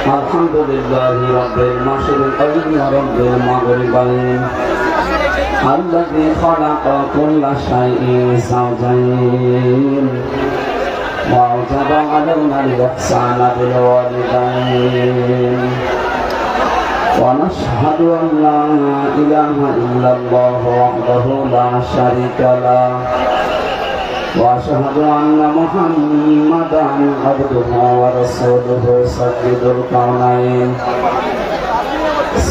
الحمد لله رب المشرقين ورب المغربين الذي خلق كل شيء زوجين وأوجب علينا الإحسان بالوالدين ونشهد أن لا إله إلا الله وحده لا شريك له وأشهد أن محمدا عبده ورسوله سيد الكونين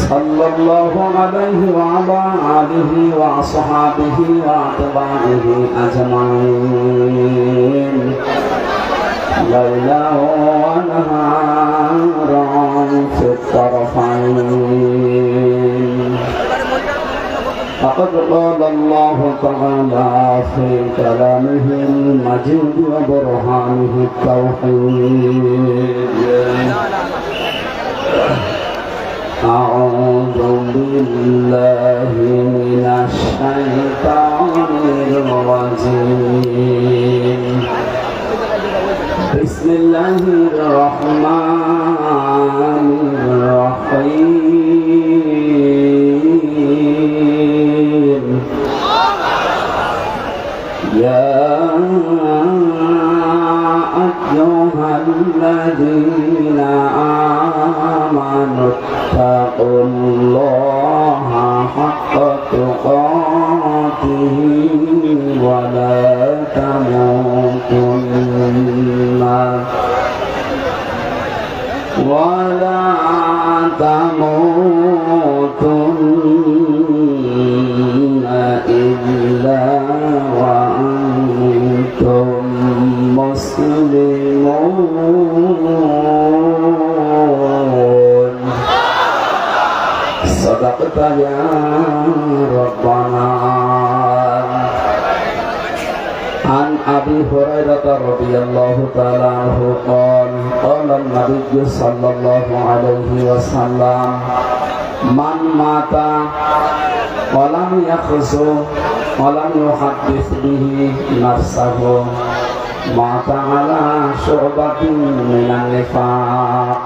صلى الله عليه وعلى آله وأصحابه وأتباعه أجمعين ليلا ونهارا في الطرفين فقد قال الله تعالى في كلامه المجيد وبرهانه التوحيد أعوذ بالله من الشيطان الرجيم بسم الله الرحمن الرحيم يا أيها الذين آمنوا اتقوا الله حق تقاته ولا تموتن إلا وأنتم مسلمون صدقت يا ربنا. عن أبي هريرة رضي الله تعالى عنه قال قال النبي صلى الله عليه وسلم من مات ولم يخزو ولم يحدث به نفسه مات على شعبة من النفاق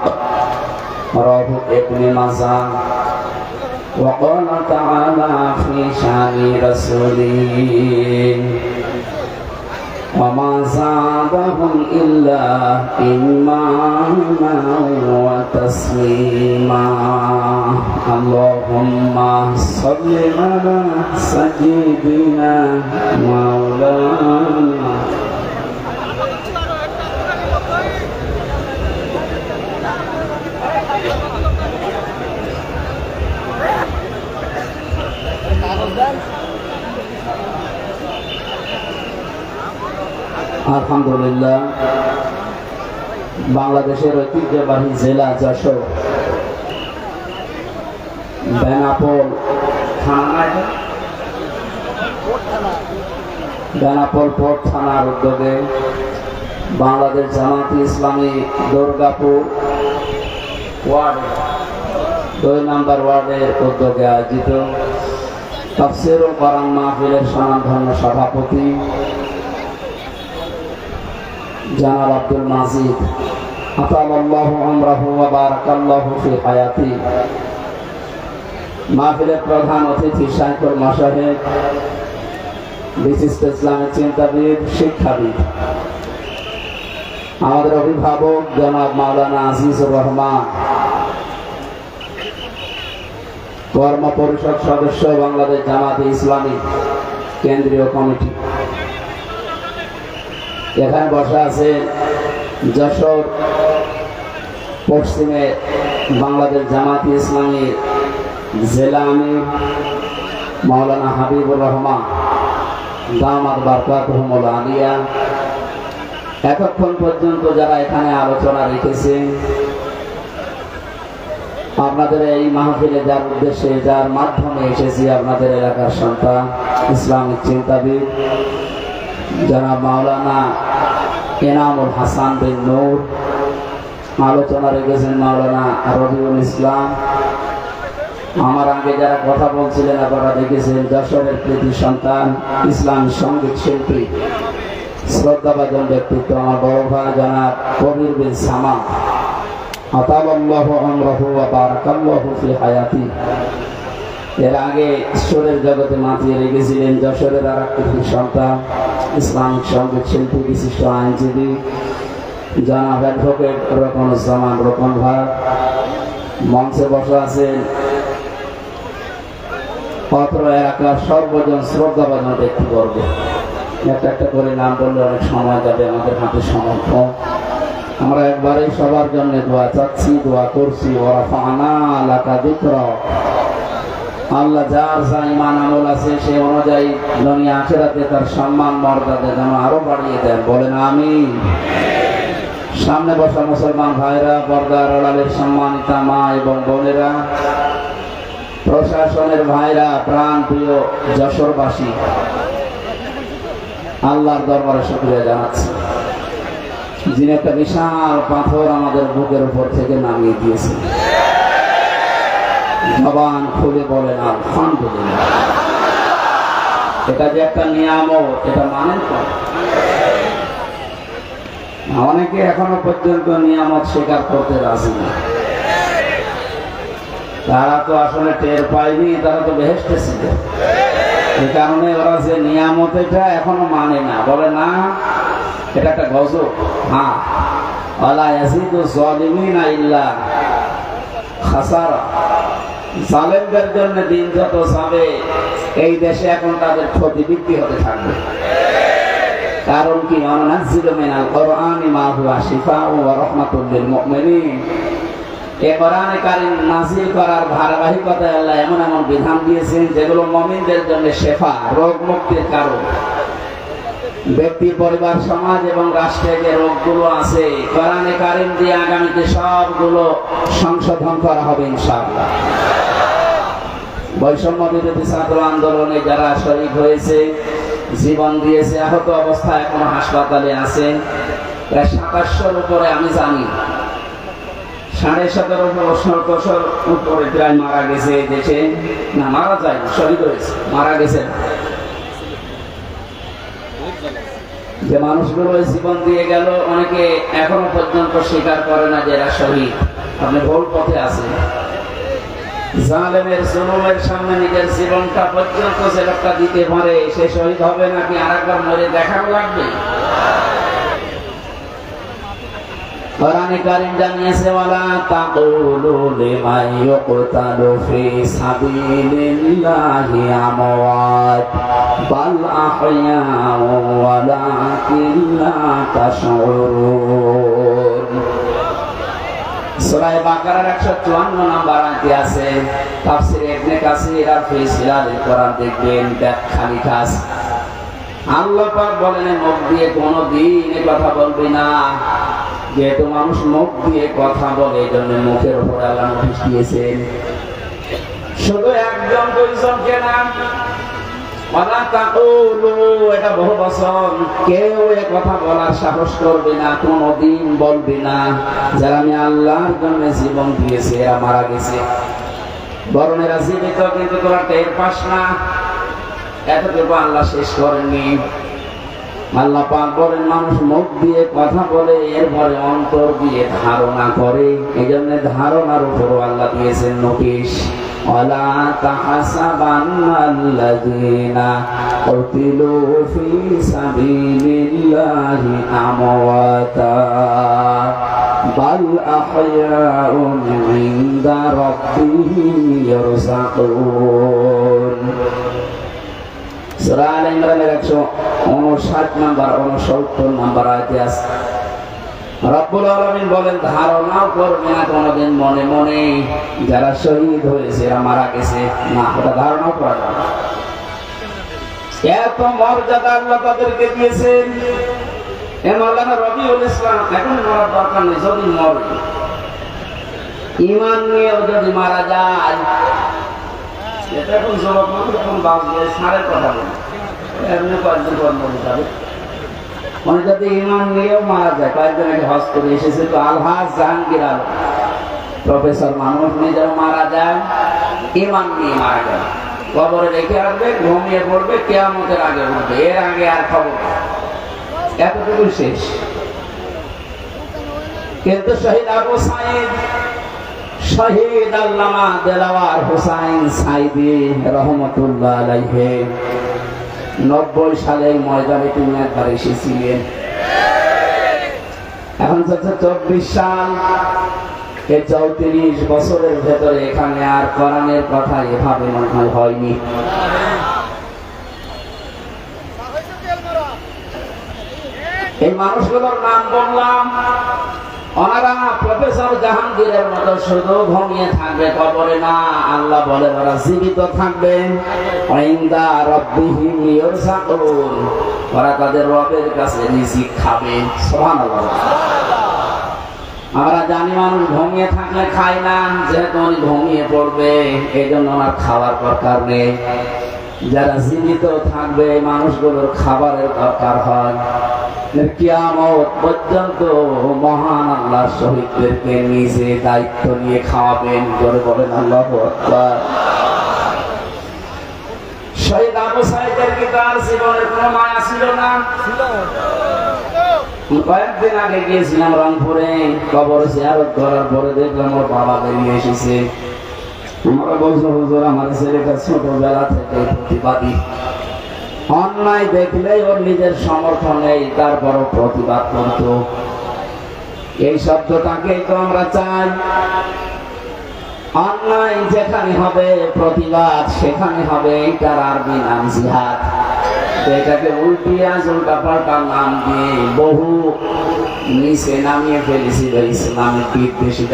رواه ابن ماجه. وقال تعالى في شأن رسوله وما زادهم إلا إيمانا وتسليما. اللهم صل على سيدنا مولانا আলহামদুলিল্লাহ। বাংলাদেশের ঐতিহ্যবাহী জেলা যশোর বেনাপোল পোর্ট থানার উদ্যোগে বাংলাদেশ জামায়াতে ইসলামী দুর্গাপুর ওয়ার্ড 2 নম্বর ওয়ার্ডের উদ্যোগে আয়োজিত তাফসীর ও কোরআন মাহফিলের স্বনামধন্য সভাপতি জনাব আব্দুল মাজিদ আতালাল্লাহু আমরাহু ওয়া বারাকাল্লাহু ফি হায়াতি, মাহফিলের প্রধান অতিথি শাইখুল মাশায়েখ, বিশিষ্ট ইসলামিক চিন্তাবিদ, শিক্ষাবিদ, আমাদের অভিভাবক জনাব মাওলানা আজিজুর রহমান, কর্ম পরিষদ সদস্য বাংলাদেশ জামায়াতে ইসলামী কেন্দ্রীয় কমিটি, এখানে বসা আছে যশোর পশ্চিমে বাংলাদেশ জামায়াতে ইসলামী জেলা আমির মাওলানা হাবিবুর রহমান দামাত বারকাতুহুমুল আলিয়া। এতক্ষণ পর্যন্ত যারা এখানে আলোচনা রেখেছেন, আপনাদের এই মাহফিলে যার উদ্দেশ্যে যার মাধ্যমে এসেছি, আপনাদের এলাকার সন্তান ইসলামিক চিন্তাবিদ জনাব মাওলানা এনামুল হাসান বিন নূর, আলোচনা রেখেছেন মাওলানা রবিউল ইসলাম। আমার আগে যারা কথা বলছিলেন আপনারা দেখেছেন যশোরের কৃতি সন্তান ইসলামী সঙ্গীত শিল্পী শ্রদ্ধাভাজন ব্যক্তিত্ব আমার বড় ভাই জনাব কবির বিন সামা। আতালাল্লাহু আমরাহু ওয়া বারাকাল্লাহু ফি হায়াতি। এর আগে ঈশ্বরের জগতে মাতিয়ে রেখেছিলেন যশোরের আর এক সন্তান, ইসলামিক সঙ্গীত শিল্পী, বিশিষ্ট আইনজীবী জনাব অ্যাডভোকেট রকনুজ্জামান রকন ভাই। মঞ্চে বসে আছেন অত্র এলাকার সর্বজন শ্রদ্ধাভাজন ব্যক্তিবর্গ। একটা একটা করে নাম বললে অনেক সময় যাবে, আমাদের হাতে সমর্থ। আমরা একবারে সবার জন্য দোয়া চাচ্ছি, দোয়া করছি। ওয়ারাফা'না লাকা যিকরাক। আল্লাহ যার যা ঈমান আমল আছে সে অনুযায়ী দুনিয়া আখিরাতে তার সম্মান মর্যাদা যেন আরো বাড়িয়ে দেন, বলেন আমিন। সামনে বসা মুসলমান ভাইরা, পর্দার আড়ালের সম্মানিতা মা এবং বোনেরা, প্রশাসনের ভাইরা, প্রাণ প্রিয় যশোরবাসী, আল্লাহর দরবারে শুকরিয়া জানাচ্ছি যিনি একটা বিশাল পাথর আমাদের বুকের উপর থেকে নামিয়ে দিয়েছেন। জবান খুলে বলেন আলহামদুলিল্লাহ। এটা যে একটা নিয়ামত, এটা মানেন তো? অনেকে এখনো পর্যন্ত নিয়ামত স্বীকার করতে রাজি না। তারা তো আসলে টের পায়নি, তারা তো বেহেশতে ছিল। এই কারণে ওরা যে নিয়ামত এটা এখনো মানে না, বলে না এটা একটা গজব। হ্যাঁ, ওয়ালা ইয়াজিদু যালিমিনা ইল্লা খাসারা। জালেমদের জন্য দিন যত যাবে এই দেশে এখন তাদের ক্ষতি বৃদ্ধি হতে থাকবে। কারণ কি, ওয়ানাজ্জিলু মিনাল কুরআনি মা হুয়া শিফাউন ওয়া রাহমাতুল লিল মুমিনিন। এই কোরআনে কারীম নাযিল করার ধারাবাহিকতায় আল্লাহ এমন এমন বিধান দিয়েছেন যেগুলো মুমিনদের জন্য শেফা, রোগ মুক্তির কারণ। ব্যক্তি, পরিবার, সমাজ এবং রাষ্ট্রে যে রোগগুলো আছে কোরআনে কারীম দিয়ে আগামীতে সবগুলো সংশোধন করা হবে ইনশাআল্লাহ। বৈষম্য বিরোধী ছাত্র আন্দোলনে যারা শহীদ হয়েছে, জীবন দিয়েছে, আহত অবস্থায় এখনো হাসপাতালে আছে প্রায় 2700-র উপরে, আমি জানি 17.5 উপরে প্রায় মারা গেছে দেশে। না, মারা যায় না, শহীদ হয়েছে, মারা গেছে। যে মানুষগুলো জীবন দিয়ে গেল অনেকে এখনো পর্যন্ত স্বীকার করে না যে এরা শহীদ। আপনি ভুল পথে আছেন। জালেমের জুলুমের সামনে নিজের জীবনটা পর্যন্ত যে লোকটা দিতে পারে সে শহীদ হবে নাকি আরেকবার মরে দেখানো লাগবে? কোরআনে কারীম জানিয়েছে, ওয়ালা তাকুলু লিমান ইউকতালু ফি সাবিলিল্লাহি আমওয়াত বাল আহইয়াউ ওয়ালাকিন লা তাশউরুন। সূরা বাকারার 154 নম্বর আয়াতে আছে। তাফসীর ইবনে কাসির আর ফি সিলাসিল কোরআন দেখবেন, ব্যাখ্যা লেখা আছে। আল্লাহ পাক বলেন, মুখ দিয়ে কোনোদিন এই কথা বলবি না। যেহেতু মানুষ মুখ দিয়ে কথা বলে, এই জন্য মুখের উপর আল্লাহ নোটিশ দিয়েছেন। শুধু একজন দুইজনকে না, ওয়ালা তাকুলু, এটা বহু বচন। কেউ এ কথা বলার সাহস করবে না, কোনোদিন বলবে না যারা আমি আল্লাহর জন্য জীবন দিয়েছে এরা মারা গেছে। বরং এরা জীবিত, কিন্তু তোরা টের পাস না। এতটুকু আল্লাহ শেষ করেননি। আল্লাহ পাক বলেন, মানুষ মুখ দিয়ে কথা বলে, এরপরে অন্তর দিয়ে ধারণা করে। এই জন্য ধারণার উপরও আল্লাহ দিয়েছেন নোটিশ। ওয়ালা তাহসাবান্নাল্লাযীনা কুতিলু ফি সাবিলিল্লাহি আমওয়াতা বাল আহইয়াউন ইনদা রাব্বিহিম ইয়ারযাকুন। সূরা আলে ইমরানের 159 নম্বর 69 নম্বর আয়াতে আছে, রব্বুল আলামিন বলেন, ধারণাও করবে না কোনোদিন মনে মনে যারা শহীদ হয়েছে এরা মারা গেছে। না, ওটা ধারণাও করা যাবে না। এত মর্যাদা আল্লাহ তাদেরকে দিয়েছেন। এ মাওলানা রবিউল ইসলাম এখন মরার দরকার নেই, যদি মরে ঈমান নিয়েও যদি মারা যায়, এটা এখন যুবক মানুষ এখন বাঁচবে, সারের কথা বলে এমনি কয়েকদিন পর মরে যাবে। মানে যদি ঈমান নিয়েও মারা যায়, কয়েকদিন আগে হজ করে এসেছে তো আলহাজ জাহাঙ্গীর আলম প্রফেসর, মানুষ নিজেও মারা যায়, ঈমান নিয়ে মারা যায়, কবরে রেখে আসবে, ঘুমিয়ে পড়বে, কিয়ামতের আগে উঠবে, এর আগে আর খবর এতটুকু শেষ। কিন্তু শহীদ আবু সাইদ, শহীদ আল্লামা দেলাওয়ার হোসাইন সাইদি রহমতুল্লাহ আলাইহি 90 সালে ময়দানে তিনি একবার এসেছিলেন। এখন চলছে 24 সাল। এই 34 বছরের ভেতরে এখানে আর কোরআনের কথা এভাবে মনে হয় হয়নি। এই মানুষগুলোর নাম বললাম, ওনারা প্রফেসর জাহাঙ্গীরের মতো শুধু ঘুমিয়ে থাকবে কবরে না, আল্লাহ বলে ওরা জীবিত থাকবে। ইনদা রাব্বিহিম ইউরযাকুন, ওরা তাদের রবের কাছে রিজিক খাবে। সুবহানাল্লাহ। আমরা জানি মানুষ ঘুমিয়ে থাকলে খায় না, যেহেতু উনি ঘুমিয়ে পড়বে এই জন্য ওনার খাওয়ার দরকার নেই। যারা জীবিত থাকবে মানুষগুলোর খাবারের দরকার হয়। কিয়ামত পর্যন্ত মহান আল্লাহ শহীদদেরকে নিজে দায়িত্ব নিয়ে খাওয়াবেন। করে বলেন আল্লাহু আকবার। শহীদ আবু সাইদের কি তার জীবনের কোনো মায়া ছিল না? কয়েকদিন আগে গিয়েছিলাম রংপুরে, কবর জিয়ারত করার পরে দেখলাম ওর বাবা বেরিয়ে এসেছে। আমরা বলছো হুজুর আমার ছেলেটা ছোটবেলা থেকে প্রতিবাদী, অন্যায় দেখলেই ওর নিজের সমর্থন নেই, তারপরও প্রতিবাদ করত। এই শব্দটাকেই তো আমরা চাই। অন্যায় যেখানে হবে প্রতিবাদ সেখানে হবে, এটার আরবি নাম জিহাদ। এটাকে উল্টিয়া উল্টা পাল্টা নাম দিয়ে বহু নিচে নামিয়ে ফেলেছিল ইসলামের বিদ্বেষী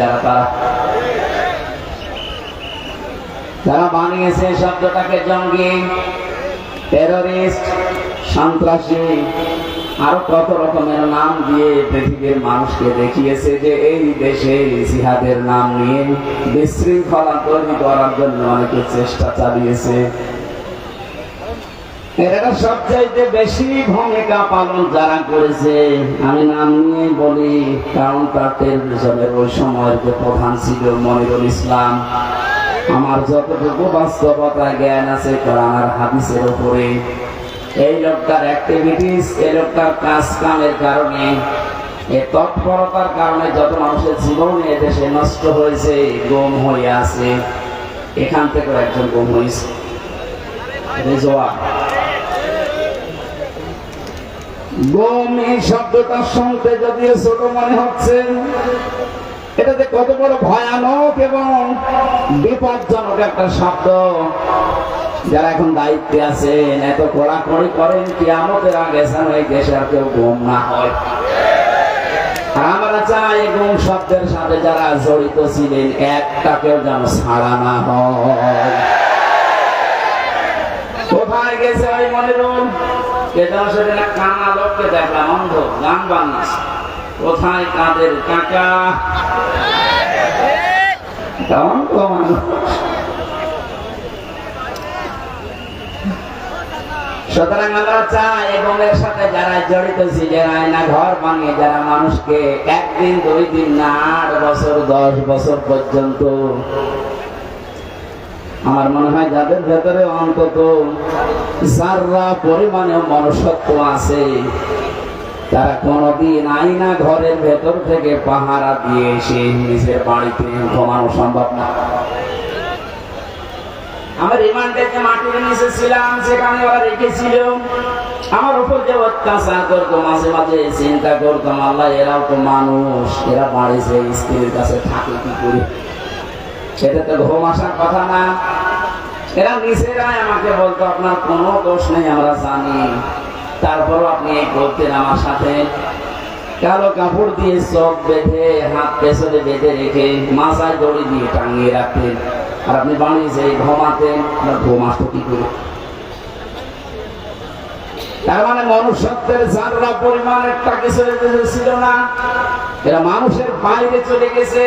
যারা বানিয়েছে শব্দটাকে জঙ্গি, টেররিস্ট, সন্ত্রাসী, আরো কত রকমের নাম দিয়ে পৃথিবীর মানুষকে দেখিয়েছে যে এই দেশে জিহাদের নাম নিয়ে বিশৃঙ্খলা তৈরি করার জন্য অনেকে চেষ্টা চালিয়েছে। এরা সবচাইতে বেশি ভূমিকা পালন যারা করেছে, আমি নাম নিয়ে বলি কারণ তার টেলিভিশনের ওই সময়ের যে প্রধান ছিল মনিরুল ইসলাম। আমার যতটুকু বাস্তবতা জ্ঞান আছে কোরআন আর হাদিসের উপরে, এই লোকটার অ্যাক্টিভিটিস, এই লোকটার কাজ কামের কারণে, এই তৎপরতার কারণে যত মানুষের জীবন এদেশে নষ্ট হয়েছে, গুম হয়ে আছে। এখান থেকে একজন গুম হয়েছে, রেজওয়া। গুম এই শব্দটা শুনতে যদিও ছোট মনে হচ্ছে, এটাতে কত বড় ভয়ানক এবং বিপজ্জনক একটা শব্দ। যারা এখন দায়িত্বে আছেন এত কড়াকড়ি করেন, কিয়ামতের আগে যেন এই দেশে আর কেউ গুম না হয়। আমরা চাই গুম শব্দের সাথে যারা জড়িত ছিলেন একটাকেও যেন ছাড়া না হয়। কোথায় গেছে ওই মনিরুল? সেদিন কানা লোককে দেখলাম, অন্ধ, গান বানিয়েছে। কোথায় কাদের কাকা? সুতরাং আমরা চাই এবং এর সাথে যারা জড়িত ছিলেন, আয়না ঘর বানিয়ে যারা মানুষকে একদিন 2 দিন না 8 বছর 10 বছর পর্যন্ত, আমার মনে হয় যাদের ভেতরে অন্তত যারা পরিমাণে মনুষ্যত্ব আছে, তারা কোনদিন আয়না ঘরের ভেতর থেকে পাহারা দিয়ে এসে নিজের বাড়িতে ঘুমানো সম্ভব না। আমার রিমান্ডে মাটির নিচে ছিলাম, সেখানে ওরা রেখেছিল। আমার উপর যে অত্যাচার করতো, মাঝে মাঝে চিন্তা করতাম, আল্লাহ এরাও তো মানুষ, এরা বাড়িতে স্ত্রীর কাছে থাকে কি করে? সেটা তো ঘুম আসার কথা না। এরা নিজেরাই আমাকে বলতো আপনার কোনো দোষ নেই, আমরা জানি, তারপরও আপনি এই করতেন আমার সাথে। কালো কাপড় দিয়ে চোখ বেঁধে, হাত পেছনে বেঁধে রেখে মাথায় দড়ি দিয়ে টাঙিয়ে রাখতেন, আর আপনি বাড়ি যে ঘুমাতেন। ঘুম আসতো কি করে? তার মানে মনুষ্যত্বের যারা পরিমাণ একটা কিছু ছিল না, এরা মানুষের বাইরে চলে গেছে।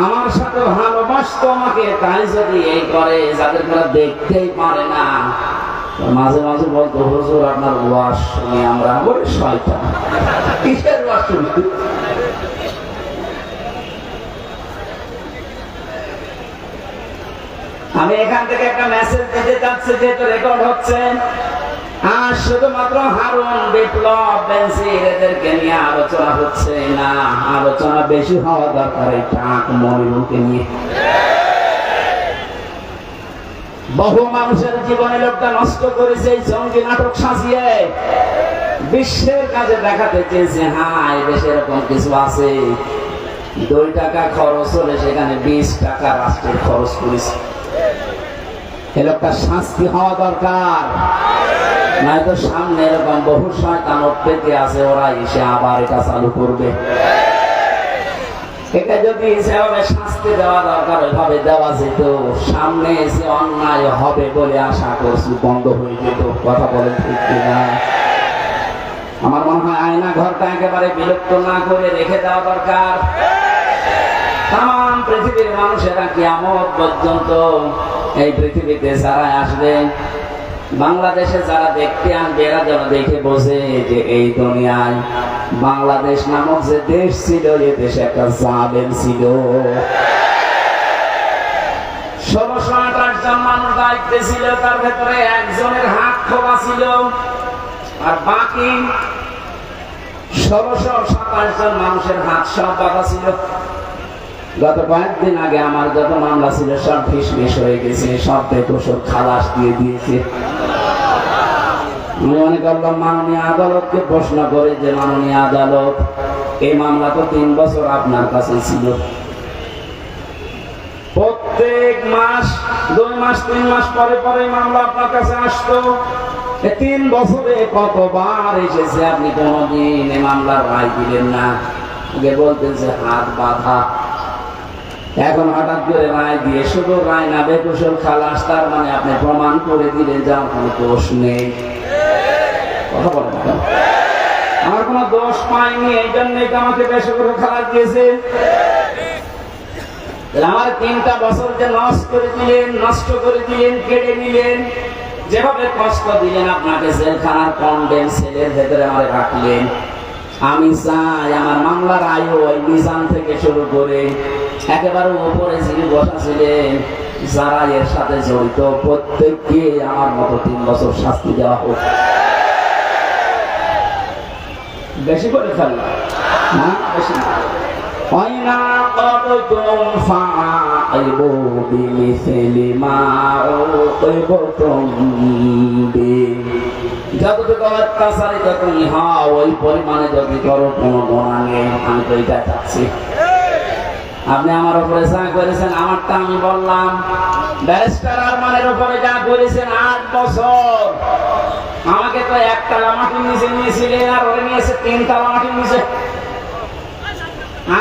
আমার সাথে ভালোবাসতো আমাকে, তাই যদি এই করে যাদের দেখতেই পারে না, মাঝে মাঝে বলতো হুজুর আপনার ওয়াজ শুনি আমরা। বলে শয়তান, কিসের ওয়াজ শুনি? আমি এখান থেকে একটা মেসেজ দিতে চাচ্ছি, যেহেতু রেকর্ড হচ্ছে। আর শুধুমাত্র হারুন, বিপ্লব, বেনজির এদেরকে নিয়ে আলোচনা হচ্ছে না, আলোচনা বেশি হওয়া দরকার এই টাক মনিরুলকে নিয়ে। বহু মানুষের জীবনে লোকটা নষ্ট করেছে এই জঙ্গি নাটক সাজিয়ে, বিশ্বের কাজে দেখাতে চেয়েছে হ্যাঁ এই দেশে এরকম কিছু আছে। 2 টাকা খরচ হলে সেখানে 20 টাকা রাষ্ট্রের খরচ করেছে। এ লোকটা শাস্তি হওয়া দরকার, নয়তো সামনে এরকম বহু শয়তান পেতে আছে, ওরা এসে আবার এটা চালু করবে। এটা যদি সেভাবে শাস্তি দেওয়া দরকার ওইভাবে দেওয়া যেত, সামনে এসে অন্যায় হবে বলে আশা করছি বন্ধ হয়ে যেত। কথা বলেন ঠিক কিনা? আমার মনে হয় আয়না ঘরটা একেবারে বিলুপ্ত না করে রেখে দেওয়া দরকার। তাম পৃথিবীর মানুষেরা কিয়ামত পর্যন্ত এই পৃথিবীতে যারা আসবে, বাংলাদেশে যারা দেখতে আসবে, এরা যেন দেখে বোঝে যে এই দুনিয়ায় বাংলাদেশ নামক যে দেশ ছিল, এ দেশে একটা জালেম ছিল। 1628 জন মানুষ দায়িত্বে ছিল, তার ভেতরে একজনের হাত খোলা ছিল, আর বাকি 1627 জন মানুষের হাত সব বাঁধা ছিল। গত কয়েকদিন আগে আমার যত মামলা ছিল সব ফিসফিস হয়ে গেছে, সব বেকসুর খালাস দিয়ে দিয়েছে। আমি মনে করলাম মাননীয় আদালতকে প্রশ্ন করে যে মাননীয় আদালত, এই মামলা তো 3 বছর আপনার কাছে ছিল, প্রত্যেক মাস 2 মাস 3 মাস পরে পরে মামলা আপনার কাছে আসতো, 3 বছরে কতবার এসেছে, আপনি কোনদিন এই মামলার রায় দিলেন না। আগে বলতেন যে হাত বাঁধা, এখন হঠাৎ করে রায় দিয়ে শুধু রায় না বেকসুর খালাস, তার মানে আপনি প্রমাণ করে দিলেন যে আমার কোনো দোষ নেই। কথা বলেন না, আমার কোনো দোষ পাইনি, এই জন্যই তো আমাকে বেকসুর খালাস দিয়েছে। আমার 3টা বছর যে নষ্ট করে দিলেন, কেড়ে নিলেন, যেভাবে কষ্ট দিলেন, আপনাকে জেলখানার কন্ডেম সেলের ভেতরে আমার রাখলেন। আমি চাই আমার মামলার আয়ু ওই মিজান থেকে শুরু করে একেবারে উপরে যিনি বসা ছিলেন, যারা এর সাথে জড়িত, প্রত্যেককে আমার মতো 3 বছর শাস্তি দেওয়া হোক। বেশি করে ফেললাম না, বেশি না। যতটুকু অত্যাচারিত তুমি হও, ওই পরিমাণে যদি করো কোনো গোনা নেই। আমি তো এটা চাচ্ছি। আপনি আমার উপরে যা করেছেন, আমারটা আমি বললাম, ব্যারিস্টার আরমানের উপরে যা করেছেন 8 বছর, আমাকে তো 1 তালা মাটির নিচে নিয়েছিলেন, আর ওরে নিয়েছে 3 তালা মাটির নিচে।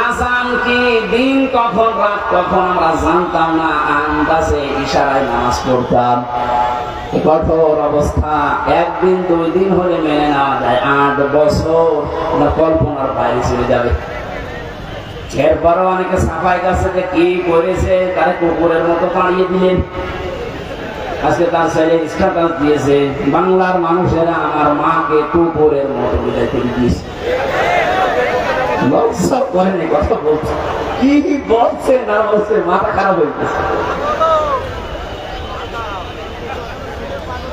আজান কি, দিন কখন রাত কখন আমরা জানতাম না, আন্দাজে ইশারায় নামাজ পড়তাম। কঠোর অবস্থা, 1 দিন 2 দিন হলে মেনে নেওয়া যায়, 8 বছর কল্পনার বাইরে চলে যাবে। এরপরও অনেকে সাফাই কাছে যে কি করেছে, তারা কুকুরের মতো তাড়িয়ে দিলেন। আজকে তার ছেলে স্ট্যাটাস দিয়েছে, বাংলার মানুষেরা আমার মাকে কুকুরের মতো বিদায় করে দিয়েছে। লজ্জা করেনি কথা বলছে, কি বলছে না বলছে, মাথা খারাপ হয়ে গেছে।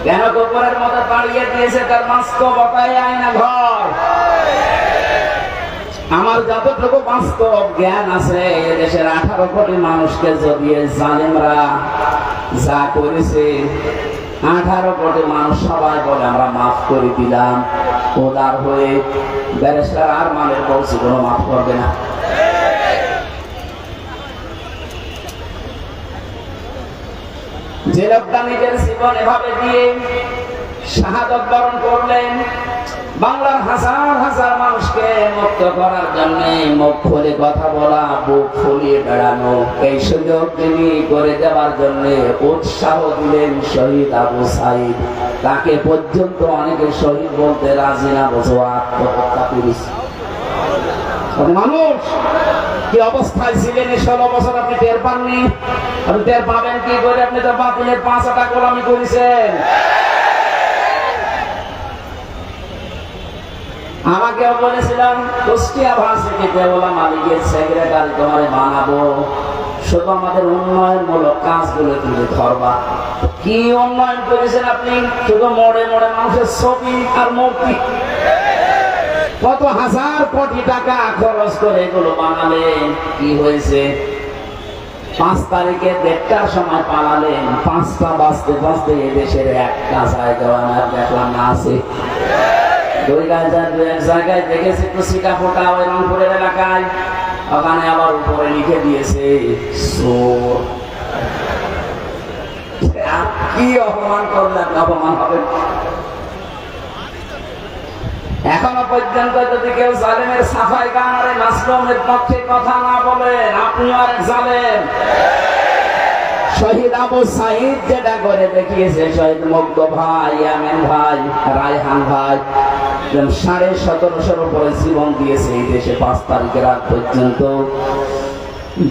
কেন কুকুরের মতো তাড়িয়ে দিয়েছে? তার বাস্তবতায় আয়না ঘর। আমার যতটুকু বাস্তব জ্ঞান আছে, এদেশের 18 কোটি মানুষকে যদি জালেমরা যা করেছে, 18 কোটি মানুষ সবাই বলে আমরা মাফ করে দিলাম, উদার হয়ে। ব্যারিস্টার আরমানের বলছি কোনো মাফ করবে না। যে লোকটা নিজের জীবন এভাবে দিয়ে শাহাদত বরণ করলেন, বাংলার হাজার হাজার মানুষকে মুক্ত করার জন্য মুখ খুলে কথা বলা, বুক ফুলিয়ে বেড়ানো, এই সুযোগ তিনি করে দেওয়ার জন্য উৎসাহ দিলেন শহীদ আবু সাইদ। তাকে পর্যন্ত অনেকে শহীদ বলতে রাজি না, বোঝো আত্মহত্যা করেছে। মানুষ কি অবস্থায় ছিলেন এই 16 বছর আপনি টের পাননি? আপনি টের পাবেন কি করে? আপনি তো বাতিলের 5 আটা গোলামি করেছেন। আমাকেও বলেছিলাম কুষ্টিয়া ভার্সিটিতে ওলামা লীগের সেক্রেটারি তোমারে বানাবো, শুধু আমাদের উন্নয়নমূলক কাজগুলো তুলে ধরবা। কি উন্নয়ন করেছেন আপনি? শুধু মোড়ে মোড়ে মানুষের ছবি আর মূর্তি। কত হাজার কোটি টাকা খরচ করে এগুলো বানালেন, কি হয়েছে? 5 তারিখে 1টার সময় পালালেন, 5টা বাজতে বাজতে এদেশের একটা জায়গা আর দেখলাম না আছে। 2001 জায়গায় দেখেছি কুচিকা ফোটা ওই রংপুরের এলাকায়, ওখানে আবার উপরে লিখে দিয়েছে চোর। কি অপমান করলেন, অপমান হবে। এখনো পর্যন্ত যদি কেউ জালেমের সাফাই গান আর মাসলুমের পক্ষে কথা না বলেন, আপনিও আরেক জালেম। শহীদ আবু সাঈদ যেটা করে দেখিয়েছে, শহীদ মুগ্ধ ভাই, ইয়ামিন ভাই, রায়হান ভাই 1750-এর উপরে জীবন দিয়েছে এই দেশে 5 তারিখের আগ পর্যন্ত।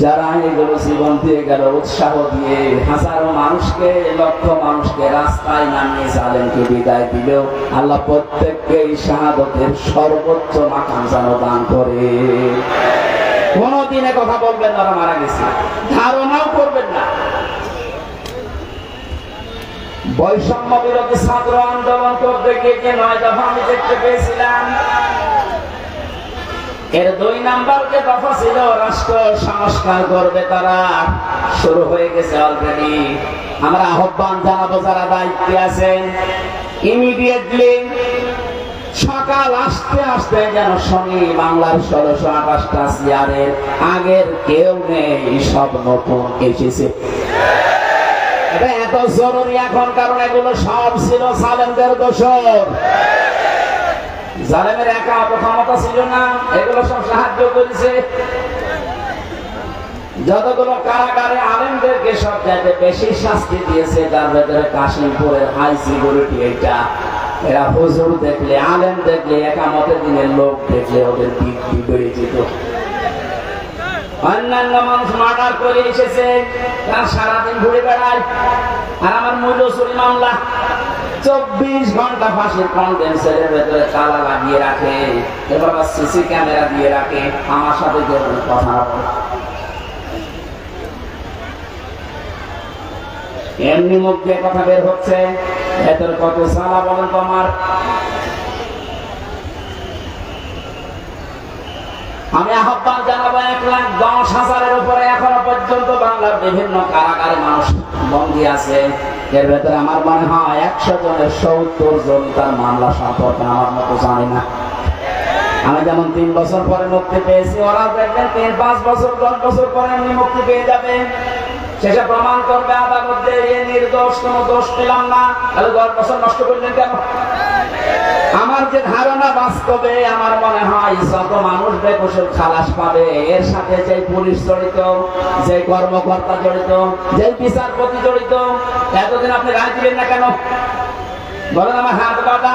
যারা এগুলো জীবন দিয়ে গেল, উৎসাহ দিয়ে হাজারো মানুষকে, লক্ষ মানুষকে রাস্তায় নামিয়ে জালেমকে বিদায় দিল। আল্লাহ প্রত্যেককে এই শাহাদতের সর্বোচ্চ মাকাম যেন দান করে। কোনদিনে কথা বলবেন না মারা গেছে, ধারণাও করবেন না। বৈষম্য বিরোধী ছাত্র আন্দোলন করতে গিয়ে 9 দফা আমি দেখতে পেয়েছিলাম। এর 2 নাম্বার যে দফা ছিল রাষ্ট্র সংস্কার করবে, তারা শুরু হয়ে গেছে অলরেডি। আমরা আহ্বান জানাবো যারা দায়িত্বে আছেন, ইমিডিয়েটলি সকাল আসতে আসতে যেন শুনি বাংলার 1628টা চেয়ারের আগের কেউ নেই, সব নতুন এসেছে। এটা এত জরুরি এখন, কারণ এগুলো সব ছিল জালেমদের দোসর। জালেমের একা অত ক্ষমতা ছিল না, এগুলো সব সাহায্য করেছে। যতগুলো কারাগারে আলেমদেরকে সব জায়গায় বেশি শাস্তি দিয়েছে, যার ভেতরে কাশিমপুরের হাই সিকিউরিটি। এইটা এরা হুজুর দেখলে, আলেম দেখলে, একামতের দিনের লোক দেখলে ওদের বৃদ্ধি বেড়ে যেত। অন্যান্য মানুষ মার্ডার করে এসেছে, তার সারাদিন ঘুরে বেড়ায়। আর আমার মূল্য চুরি মামলা 24 ঘন্টা ফাঁসির কন্ডেন্সের ভেতরে তালা লাগিয়ে রাখে, এবার আবার সিসি ক্যামেরা দিয়ে রাখে। আমার সাথে যে কথা বলে এমনি মুখ দিয়ে কথা বের হচ্ছে, ভেতরে কত সালা বলেন তো আমার। আমি আহ্বান জানাবো, 1,10,000-এর উপরে এখনো পর্যন্ত বাংলার বিভিন্ন কারাগারে মানুষ বন্দী আছে। এর ভেতরে আমার মনে হয় 100 জনের 70 জন তার মামলা সম্পর্কে আমার মতো জানি না। আমি যেমন 3 বছর পরে মুক্তি পেয়েছি, ওরা দেখবেন 3-5 বছর 10 বছর পরে এমনি মুক্তি পেয়ে যাবে। শেষে প্রমাণ করবে আদালত এ নির্দোষ, কোনো দোষ পেলাম না। তাহলে 10 বছর নষ্ট করলেন কেন? আমার যে ধারণা, বাস্তবে আমার মনে হয় যত মানুষ বেকসুর খালাস পাবে, এর সাথে যে পুলিশ জড়িত, যে কর্মকর্তা জড়িত, যে বিচারপতি জড়িত, এতদিন আপনি রায় দিলেন না কেন? বলেন আমার হাত বাঁধা।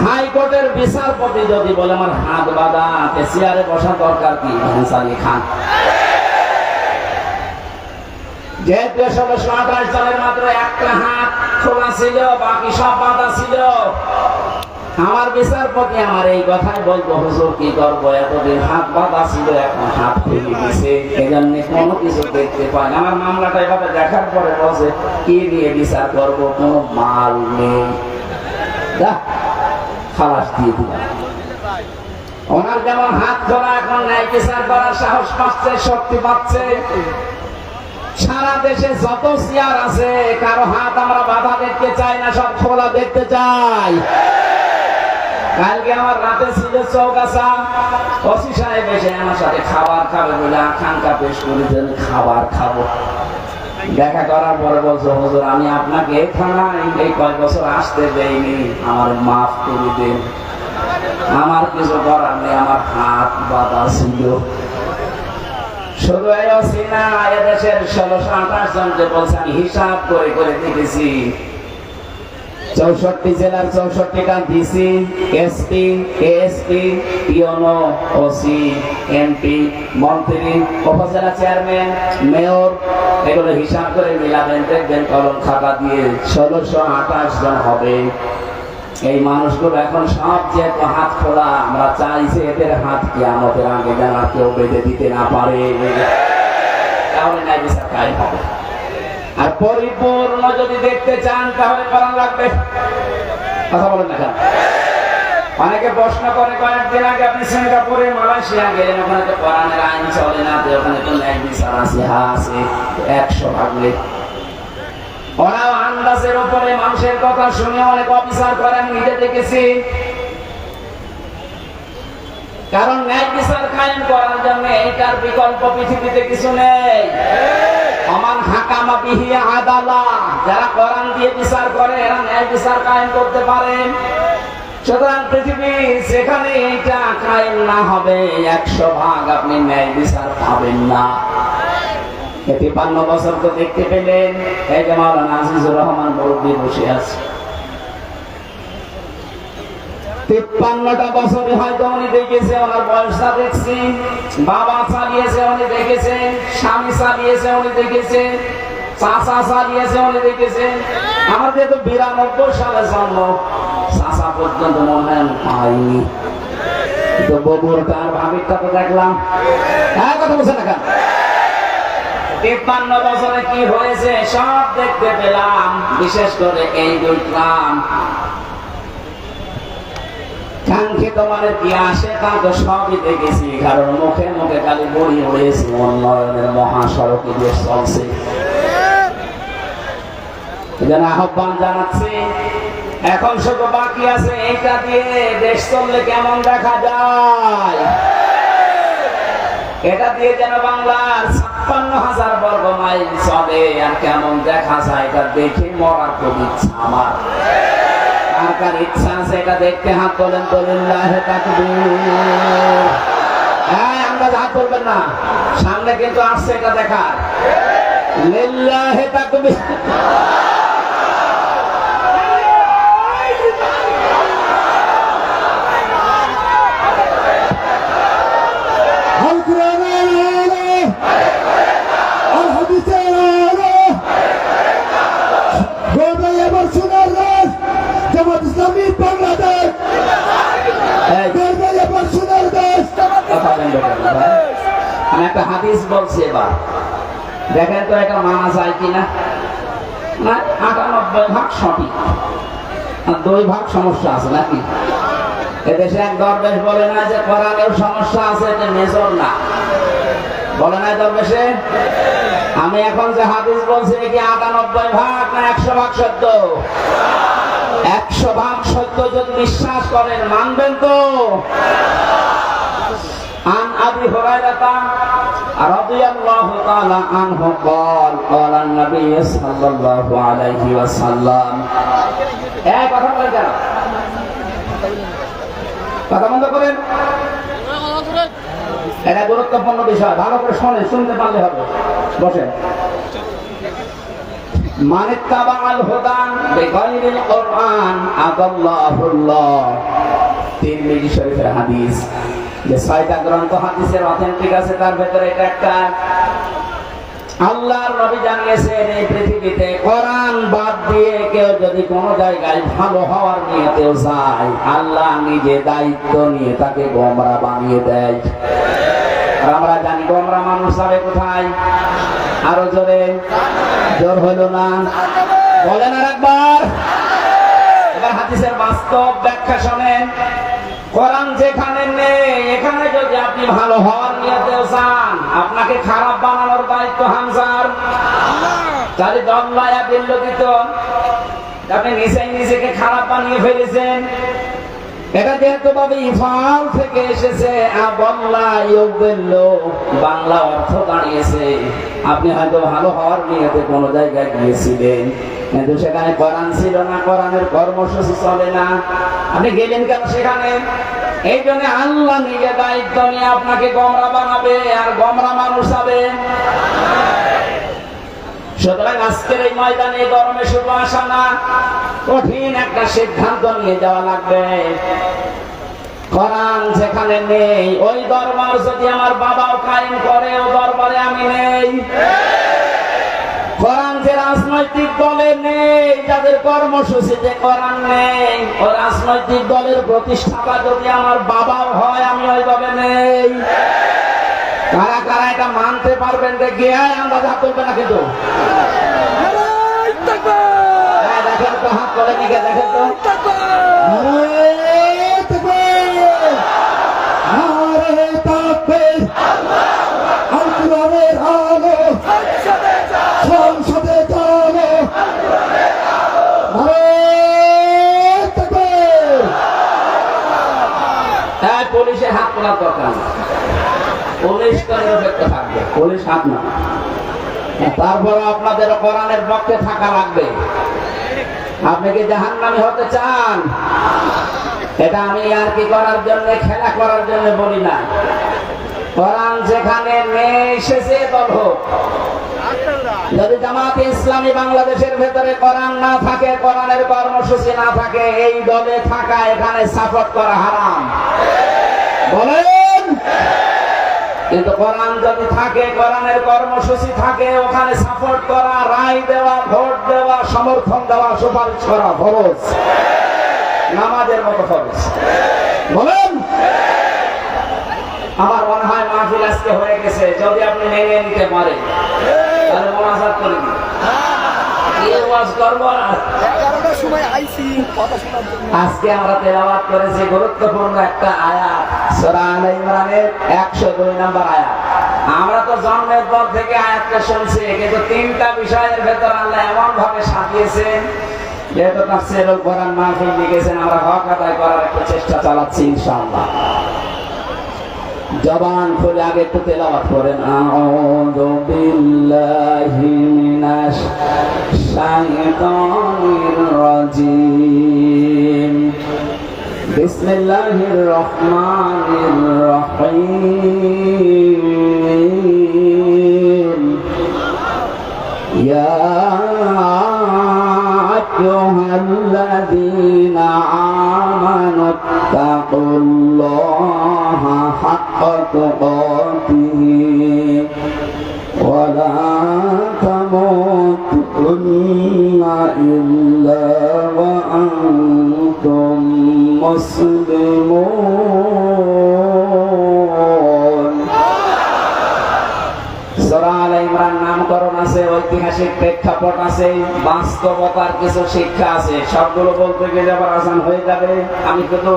হাইকোর্টের বিচারপতি যদি বলে আমার হাত বাঁধা, চেয়ারে বসা দরকার কি? আলী খান যেহেতু 1628 সালের মাত্র একটা হাত খোলা ছিল, বাকি সব বাঁধা ছিল। আমার বিচারপতি আমার এই কথাই বলবো, হুজুর কি করবো, এতদিন হাত বাঁধা ছিল, এখন হাত খুলে দিছে, এই জন্য কোনো কিছু দেখতে পাই না। আমার মামলাটা এভাবে দেখার পরে বলছে কি নিয়ে বিচার করবো, কোনো মাল নেই, খালাস দিয়ে দিলাম। ওনার যেমন হাত ধরা, এখন ন্যায় বিচার করার সাহস পাচ্ছে, শক্তি পাচ্ছে। সারা দেশে যত চেয়ার আছে, কারো হাত আমরা বাধা দেখতে চাই না, সব খোলা দেখতে চাই। কালকে আমার রাতে ছিল চৌগাছা, ওসি সাহেব এসে আমার সাথে খাবার খাবে বলে আকাঙ্ক্ষা পেশ করেছেন, খাবার খাবো। দেখা করার পরে বলছো, হুজুর আমি আপনাকে থানায় এই কয়েক বছর আসতে দেইনি, আমার মাফ করে দেন। আমার কিছু করার নেই, আমার হাত বাঁধা ছিল। শুধু না, এদেশের 1628 জনকে বলছে, আমি হিসাব করে করে দেখেছি, 64 জেলার 64টা DC, SP, ASP, পিওনো, OC, MP, মন্ত্রী, উপজেলা চেয়ারম্যান, মেয়র, এগুলো হিসাব করে মিলাবেন, দেখবেন কলম খাতা দিয়ে 1628 জন হবে। এই মানুষগুলো এখন সব যে হাত খোলা, আমরা চাই যে এদের হাত কিয়ামতের আগে যেন কেউ বেঁধে দিতে না পারে, তাহলে ন্যায় বিচার কায়েম হবে। আর পরিপূর্ণ যদি দেখতে চান তাহলে কোরআন লাগবে। কথা বলেন না কেন? অনেকে প্রশ্ন করে, কয়েকদিন আগে আপনি সিঙ্গাপুরে মালয়েশিয়া গেলেন, ওখানে তো কোরআনের আইন চলে না, ওখানে তো ন্যায় বিচার আছে। হ্যাঁ আছে, 100 ভাগলে। ওরাও আন্দাজের উপরে মানুষের কথা শুনে অনেক অবিচার করে, আমি নিজে দেখেছি। কারণ ন্যায় বিচার কায়েম করার জন্য এইটার বিকল্প পৃথিবীতে কিছু নেই। আমান হাকামা বিহি আদালা, যারা কোরআন দিয়ে বিচার করে এরা ন্যায় বিচার কায়েম করতে পারে। সুতরাং পৃথিবী যেখানে এইটা কায়েম না হবে 100 ভাগ আপনি ন্যায় বিচার পাবেন না। 53 বছর তো দেখতে পেলেন, এই যে মাওলানা আজিজুর রহমান মুরব্বী বসে আছে, 53টা বছরে হয়তো উনি দেখেছে, ওনার বয়সটা দেখছি, বাবা চালিয়েছে উনি দেখেছে, স্বামী চালিয়েছে উনি দেখেছে, চাচা চালিয়েছে উনি দেখেছে। আমার যেহেতু 92 সালে জন্ম, চাচা পর্যন্ত মনে হয় আমি পাইনি, তো ববুরটা আর ভাবিরটা তো দেখলাম। হ্যাঁ, কথা বলছে না কেন? 53 বছরে কি হয়েছে সব দেখতে পেলাম, বিশেষ করে এই দেখলাম কাঙ্ক্ষিত মানে কি আসে তা তো সবই দেখেছি, কারণ মুখে মুখে খালি বড়ি উড়েছি, উন্নয়নের মহাসড়কে দেশ চলছে। এজন্য আহ্বান জানাচ্ছি, এখন শুধু বাকি আছে এইটা দিয়ে দেশ চললে কেমন দেখা যায়। এটা দিয়ে যেন বাংলার 56,000 বর্গ মাইল চলে, আর কেমন দেখা যায় এটা দেখে মরার খুব ইচ্ছা আমার। কার ইচ্ছা আছে এটা দেখতে হাত তোলেন, লিল্লাহি তাকবীর। হ্যাঁ, আমরা হাত তুলবেন না, সামনে কিন্তু আসছে এটা দেখার। লিল্লাহি তাকবীর। আমি একটা হাদিস বলছি, এবার দেখেন তো এটা মানা যায় কিনা। 98 ভাগ সঠিক, 2 ভাগ সমস্যা আছে নাকি? এদেশে এক দরবেশ বলে না যে কোরআনের সমস্যা আছে, এটা মেজর না, বলে না দরবেশে? আমি এখন যে হাদিস বলছি কি 98 ভাগ না 100 ভাগ সত্য? 100 ভাগ সত্য যদি বিশ্বাস করেন মানবেন তো? عن أبي هريرة رضي الله تعالى عنه قال قال النبي صلى الله عليه وسلم কথা বলেন কেন? কথা বন্ধ করেন, এটা গুরুত্বপূর্ণ বিষয়, ভালো করে শোনেন, শুনতে পারলে হবে। বসেন। মান ইত্তাবাআল হুদা বিগাইরিল কুরআন আদাল্লাহুল্লাহ। তিরমিজি শরীফের হাদিস, যে 6টা গ্রন্থ হাদিসের অথেন্টিক আছে, তার ভেতরে এটা একটা। আল্লাহর নবী জানিয়েছেন এই পৃথিবীতে কোরআন বাদ দিয়ে কেউ যদি কোন জায়গায় ভালো হওয়ার নিয়তেও যায়, আল্লাহ নিজে দায়িত্ব নিয়ে তাকে গোমরা বানিয়ে দেয়। আর আমরা জানি গোমরা মানুষ যাবে কোথায়? আরো জোরে, জোর হলো না, বলেন আর একবার। এবার হাদিসের বাস্তব ব্যাখ্যা শোনেন। কোরআন যেখানে নেই, এখানে যদি আপনি ভালো হওয়ার নিয়তেও চান, আপনাকে খারাপ বানানোর দায়িত্ব হামজার। তাহলে দল্লায়া দিল দিত, আপনি নিজেকে খারাপ বানিয়ে ফেলেছেন। এটা যেহেতু ভাবে ইফাল থেকে এসেছে, বাংলা অর্থ দাঁড়িয়েছে আপনি হয়তো ভালো হওয়ার নিয়তে কোনো জায়গায় গিয়েছিলেন, কিন্তু সেখানে কোরআন ছিল না, কোরআনের কর্মসূচি চলে না, আপনি গেলেন কেন সেখানে? এই জন্য আল্লাহ নিজে দায়িত্ব নিয়ে আপনাকে গোমরা বানাবে, আর গোমরা মানুষ হবে। সুতরাং আজকের এই ময়দানে গরমে শুধু আসা না, কঠিন একটা সিদ্ধান্ত নিয়ে যাওয়া লাগবে। কোরআন যেখানে নেই, ওই দরবার যদি আমার বাবাও কায়েম করে, ও দরবারে আমি নেই। কোরআন যে রাজনৈতিক দলে নেই, যাদের কর্মসূচিতে কোরআন নেই, ও রাজনৈতিক দলের প্রতিষ্ঠাতা যদি আমার বাবাও হয়, আমি ওই দলে নেই। কারা কারা এটা মানতে পারবেন? দেখে আন্দাজ হাত তুলবে না কিন্তু। দেখেন তো, হাত করে নিকে দেখেন তো। সংসদে চলো, পুলিশে হাত তোলার দরকার, পুলিশ তো নিরপেক্ষ থাকবে, পুলিশ হাত না। তারপর আপনাদের কোরআনের পক্ষে থাকা লাগবে। আপনি কি জাহান্নামী হতে চান? এটা আমি আর কি করার জন্য, খেলা করার জন্য বলি না। কোরআন যেখানে নেই, সে দল হোক। যদি জামাতে ইসলামী বাংলাদেশের ভেতরে কোরআন না থাকে, কোরআনের কর্মসূচি না থাকে, এই দলে থাকা, এখানে সাপোর্ট করা হারাম বলেন। কিন্তু কোরআন যদি থাকে, কোরআনের কর্মসূচি থাকে, ওখানে সাপোর্ট করা, রায় দেওয়া, ভোট দেওয়া, সমর্থন দেওয়া, সুপারিশ করা ফরজ, নামাজের মতো ফরজ বলেন। আমার মনে হয় মাহফিল আজকে হয়ে গেছে। যদি আপনি মেনে নিতে পারেন তাহলে মোনাজাত করে দিন। আজকে আমরা তেলাওয়াত করেছি গুরুত্বপূর্ণ একটা আয়াত, সূরা আলে ইমরানের 102 নম্বর আয়াত। আমরা তো জন্মের পর থেকে আয়াতটা শুনছি, কিন্তু তিনটা বিষয়ের ভেতর আল্লাহ এমন ভাবে সাজিয়েছেন, যেহেতু তাফসীরুল কোরআন মাহফিল লিখেছেন, আমরা হক আদায় করার একটা চেষ্টা চালাচ্ছি ইনশাআল্লাহ। জবান খুলে আগে একটু তেলাওয়াত করেন। আউযু বিল্লাহি মিনাশ শাইতানির রাজিম। বিসমিল্লাহির রহমানির রহিম। ইয়া আইয়ুহাল্লাযীনা আমানু তাকুল্লাহা হাক্কা তুকাতিহি ওয়া লা তামুতুন্না ইল্লা ওয়া আনতুম মুসলিমুন। সূরা আলে ইমরান নামকরণ আছে, ঐতিহাসিক প্রেক্ষাপট আছে, বাস্তবতার কিছু শিক্ষা আছে। সবগুলো বলতে গেলে আবার আসান হয়ে যাবে। আমি কিন্তু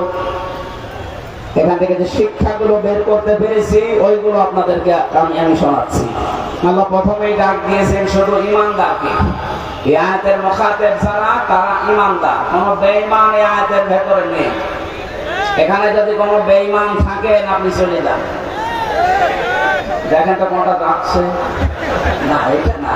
এখান থেকে যে শিক্ষাগুলো বের করতে পেরেছি, ওইগুলো আপনাদেরকে আমি শোনাচ্ছি। আল্লাহ প্রথমেই ডাক দিয়েছেন শুধু ঈমানদারকে। এই আয়াতের মুখাতেব যারা, তারা ঈমানদার। কোনো বেঈমান এই আয়াতের ভেতরে নেই। এখানে যদি কোনো বেঈমান থাকেন, আপনি চলে যান। দেখেন তো কোনটা যাচ্ছে না, এটা না।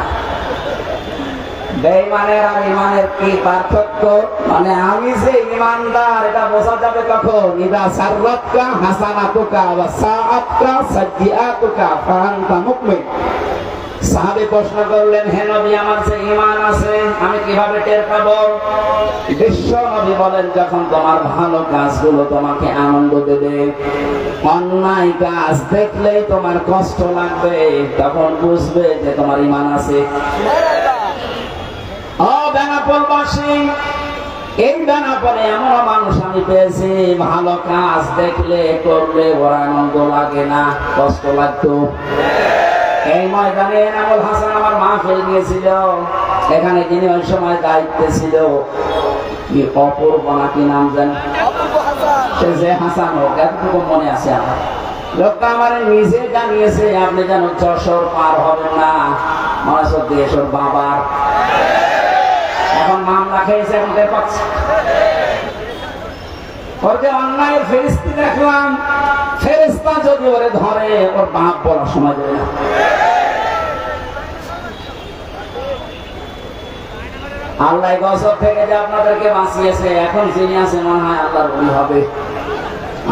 বেঈমানের আর ঈমানের কি পার্থক্য? মানে আমি যে ঈমানদার, এটা বোঝা যাবে কখন? ইদা সাররাতকা হাসানাতুকা ওয়া সাআতকা সাইয়্যাতুকা ফাআনতা মুমিন। সাহাবী প্রশ্ন করলেন, হে নবী, আমার যে ঈমান আছে, আমি কিভাবে টের পাবো? বিশ্ব নবী বলেন, যখন তোমার ভালো কাজগুলো তোমাকে আনন্দ দেবে, অন্যায় কাজ দেখলেই তোমার কষ্ট লাগবে, তখন বুঝবে যে তোমার ঈমান আছে। ও বেনাপোলবাসী, এই বেনাপোলে এমন মানুষ আমি পেয়েছি, ভালো কাজ দেখলে করলে ওর আনন্দ লাগে না, কষ্ট লাগতো। এই ময়দানে এনামুল হাসান আমার মাহফিল নিয়েছিল। এখানে যিনি ওই সময় দায়িত্বে ছিল, কি অপূর্ব নাকি নাম জানি, সে যে হাসান হোক, এতটুকু মনে আছে আমার। লোকটা আমার নিজে জানিয়েছে, আপনি যেন যশোর পার হবেন না, মহাসর দেশের বাবার এখন মামলা খেয়েছে, এখন টের পাচ্ছে। ওর যে অন্যায়ের ফেরেশতা দেখলাম, ফেরেশতা যদি ওরে ধরে, ওর বাপ বলার সময় দেবে না। আল্লাহ গজব থেকে যে আপনাদেরকে বাঁচিয়েছে, এখন যিনি আছে মনে হয় আল্লাহর ওলি হবে।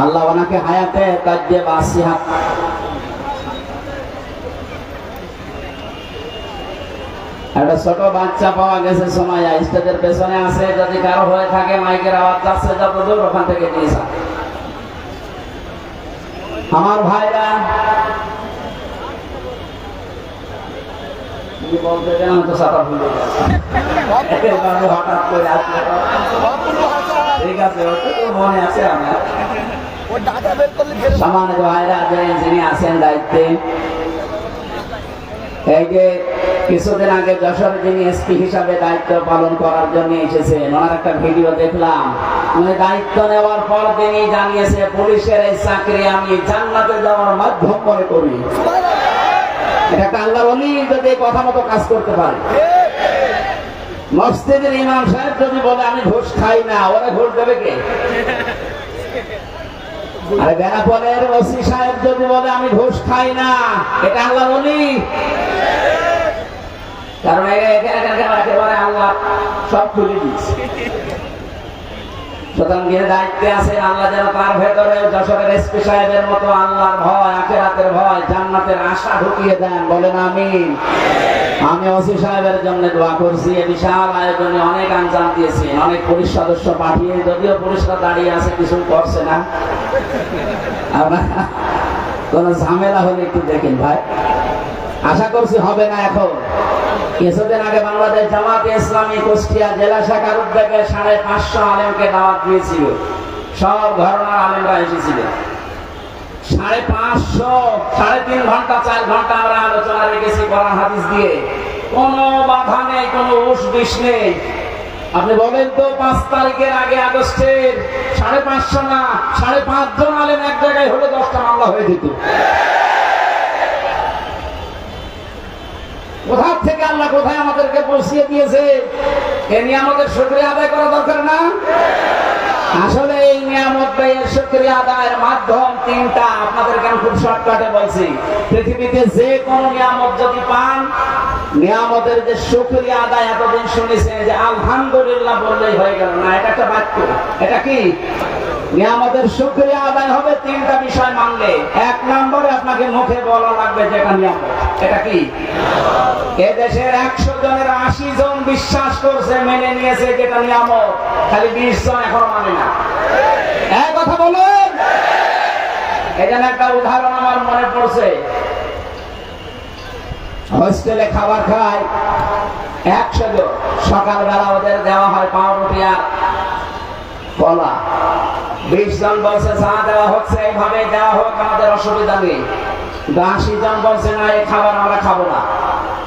আল্লাহ ওনাকে হায়াতে তার দিয়ে বাঁচিয়ে একটা ছোট বাচ্চা পাওয়া গেছে সময়, স্টেজের পেছনে আছে। যদি কারো হয়ে থাকে, মাইকের আওয়াজ যাচ্ছে যত দূর, ওখান থেকে নিয়ে যান। আমার ভাইরা, বলতে গেলে আমি তো ছাতা ভুলে গেছি হঠাৎ করে আসলে ঠিক আছে ওটা তো মনে আছে আমার সামান্য ভাইরা যিনি আছেন দায়িত্বে এই যে কিছুদিন আগে যশোর যিনি এসপি হিসাবে দায়িত্ব পালন করার জন্য এসেছেন ওনার একটা ভিডিও দেখলাম উনি দায়িত্ব নেওয়ার পর তিনি জানিয়েছে পুলিশের এই চাকরি আমি জান্নাতে যাওয়ার মাধ্যম মনে করি। এটা আল্লাহর ওলি যদি কথা মতো কাজ করতে পারে। মসজিদের ইমাম সাহেব যদি বলে আমি ঘুষ খাই না ওরা ঘুষ দেবে কে? আরে বেনাপোলের ওসি সাহেব যদি বলে আমি ঘুষ খাই না এটা আল্লাহর ওলি। কারণ একেবারে আল্লাহ সব খুলে দিচ্ছে। সুতরাং যে দায়িত্বে আছেন আল্লাহ যেন তার ভেতরে যশোরের এসপি সাহেবের মতো আল্লাহর ভয় আখিরাতের ভয় জান্নাতের আশা ঢুকিয়ে দেন। বলেন আমিন। আমি ওসি সাহেবের জন্য দোয়া করছি। এই বিশাল আয়োজনে অনেক আঞ্জাম দিয়েছি, অনেক পুলিশ সদস্য পাঠিয়ে, যদিও পুলিশরা দাঁড়িয়ে আছে কিছু করছে না। কোন ঝামেলা হলে একটু দেখেন ভাই, আশা করছি হবে না। এখন কিছুদিন আগে বাংলাদেশ জামাতে ইসলামী কুষ্টিয়া জেলা শাখার উদ্যোগে 550 আলেমকে দাওয়াত দিয়েছিল। সব ঘরানার আলেমরা এসেছিল। 550 3.5 ঘন্টা 4 ঘন্টা আমরা আলোচনা রেখেছি কোরআন হাদিস দিয়ে। কোনো বাধা নেই, কোনো উস নেই। আপনি বলেন তো 5 তারিখের আগে আগস্টের 550 না 5.5 জন আলেম এক জায়গায় হলে 10টা মামলা হয়ে যেত। কোথা থেকে আল্লাহ কোথায় আমাদেরকে পৌঁছিয়ে দিয়েছে, এ নিয়ে আমাদের শুকরিয়া আদায় করা দরকার না? আসলে এই নিয়ামত ব্যয়ের শুকরিয়া আদায়ের মাধ্যম 3টা। আপনাদেরকে আমি খুব শর্টকাটে বলছি। পৃথিবীতে যে কোন নিয়ামত যদি পান, নিয়ামতের যে শুকরিয়া আদায় এতদিন শুনেছেন যে আলহামদুলিল্লাহ বললেই হয়ে গেল না, এটা একটা বাক্য। এটা কি? নিয়ামতের শুকরিয়া আদায় হবে 3টা বিষয় মানলে। 1 নম্বরে আপনাকে মুখে বলা লাগবে যেটা নিয়ামত। এটা কি? এ দেশের 100 জনের 80 জন বিশ্বাস করছে, মেনে নিয়েছে যেটা নিয়ামত, খালি 20 জন এখনো মানে না। এক কথা বলুন। এখানে একটা উদাহরণ আমার মনে পড়ছে। হোস্টেলে খাবার খায় 100 জন। সকালবেলা ওদের দেওয়া হয় পাউরুটি আর কলা। 20 জন বলছে চা দেওয়া হচ্ছে, এইভাবে দেওয়া হোক, আমাদের অসুবিধা নেই। 80 জন বলছে না, এই খাবার আমরা খাবো না,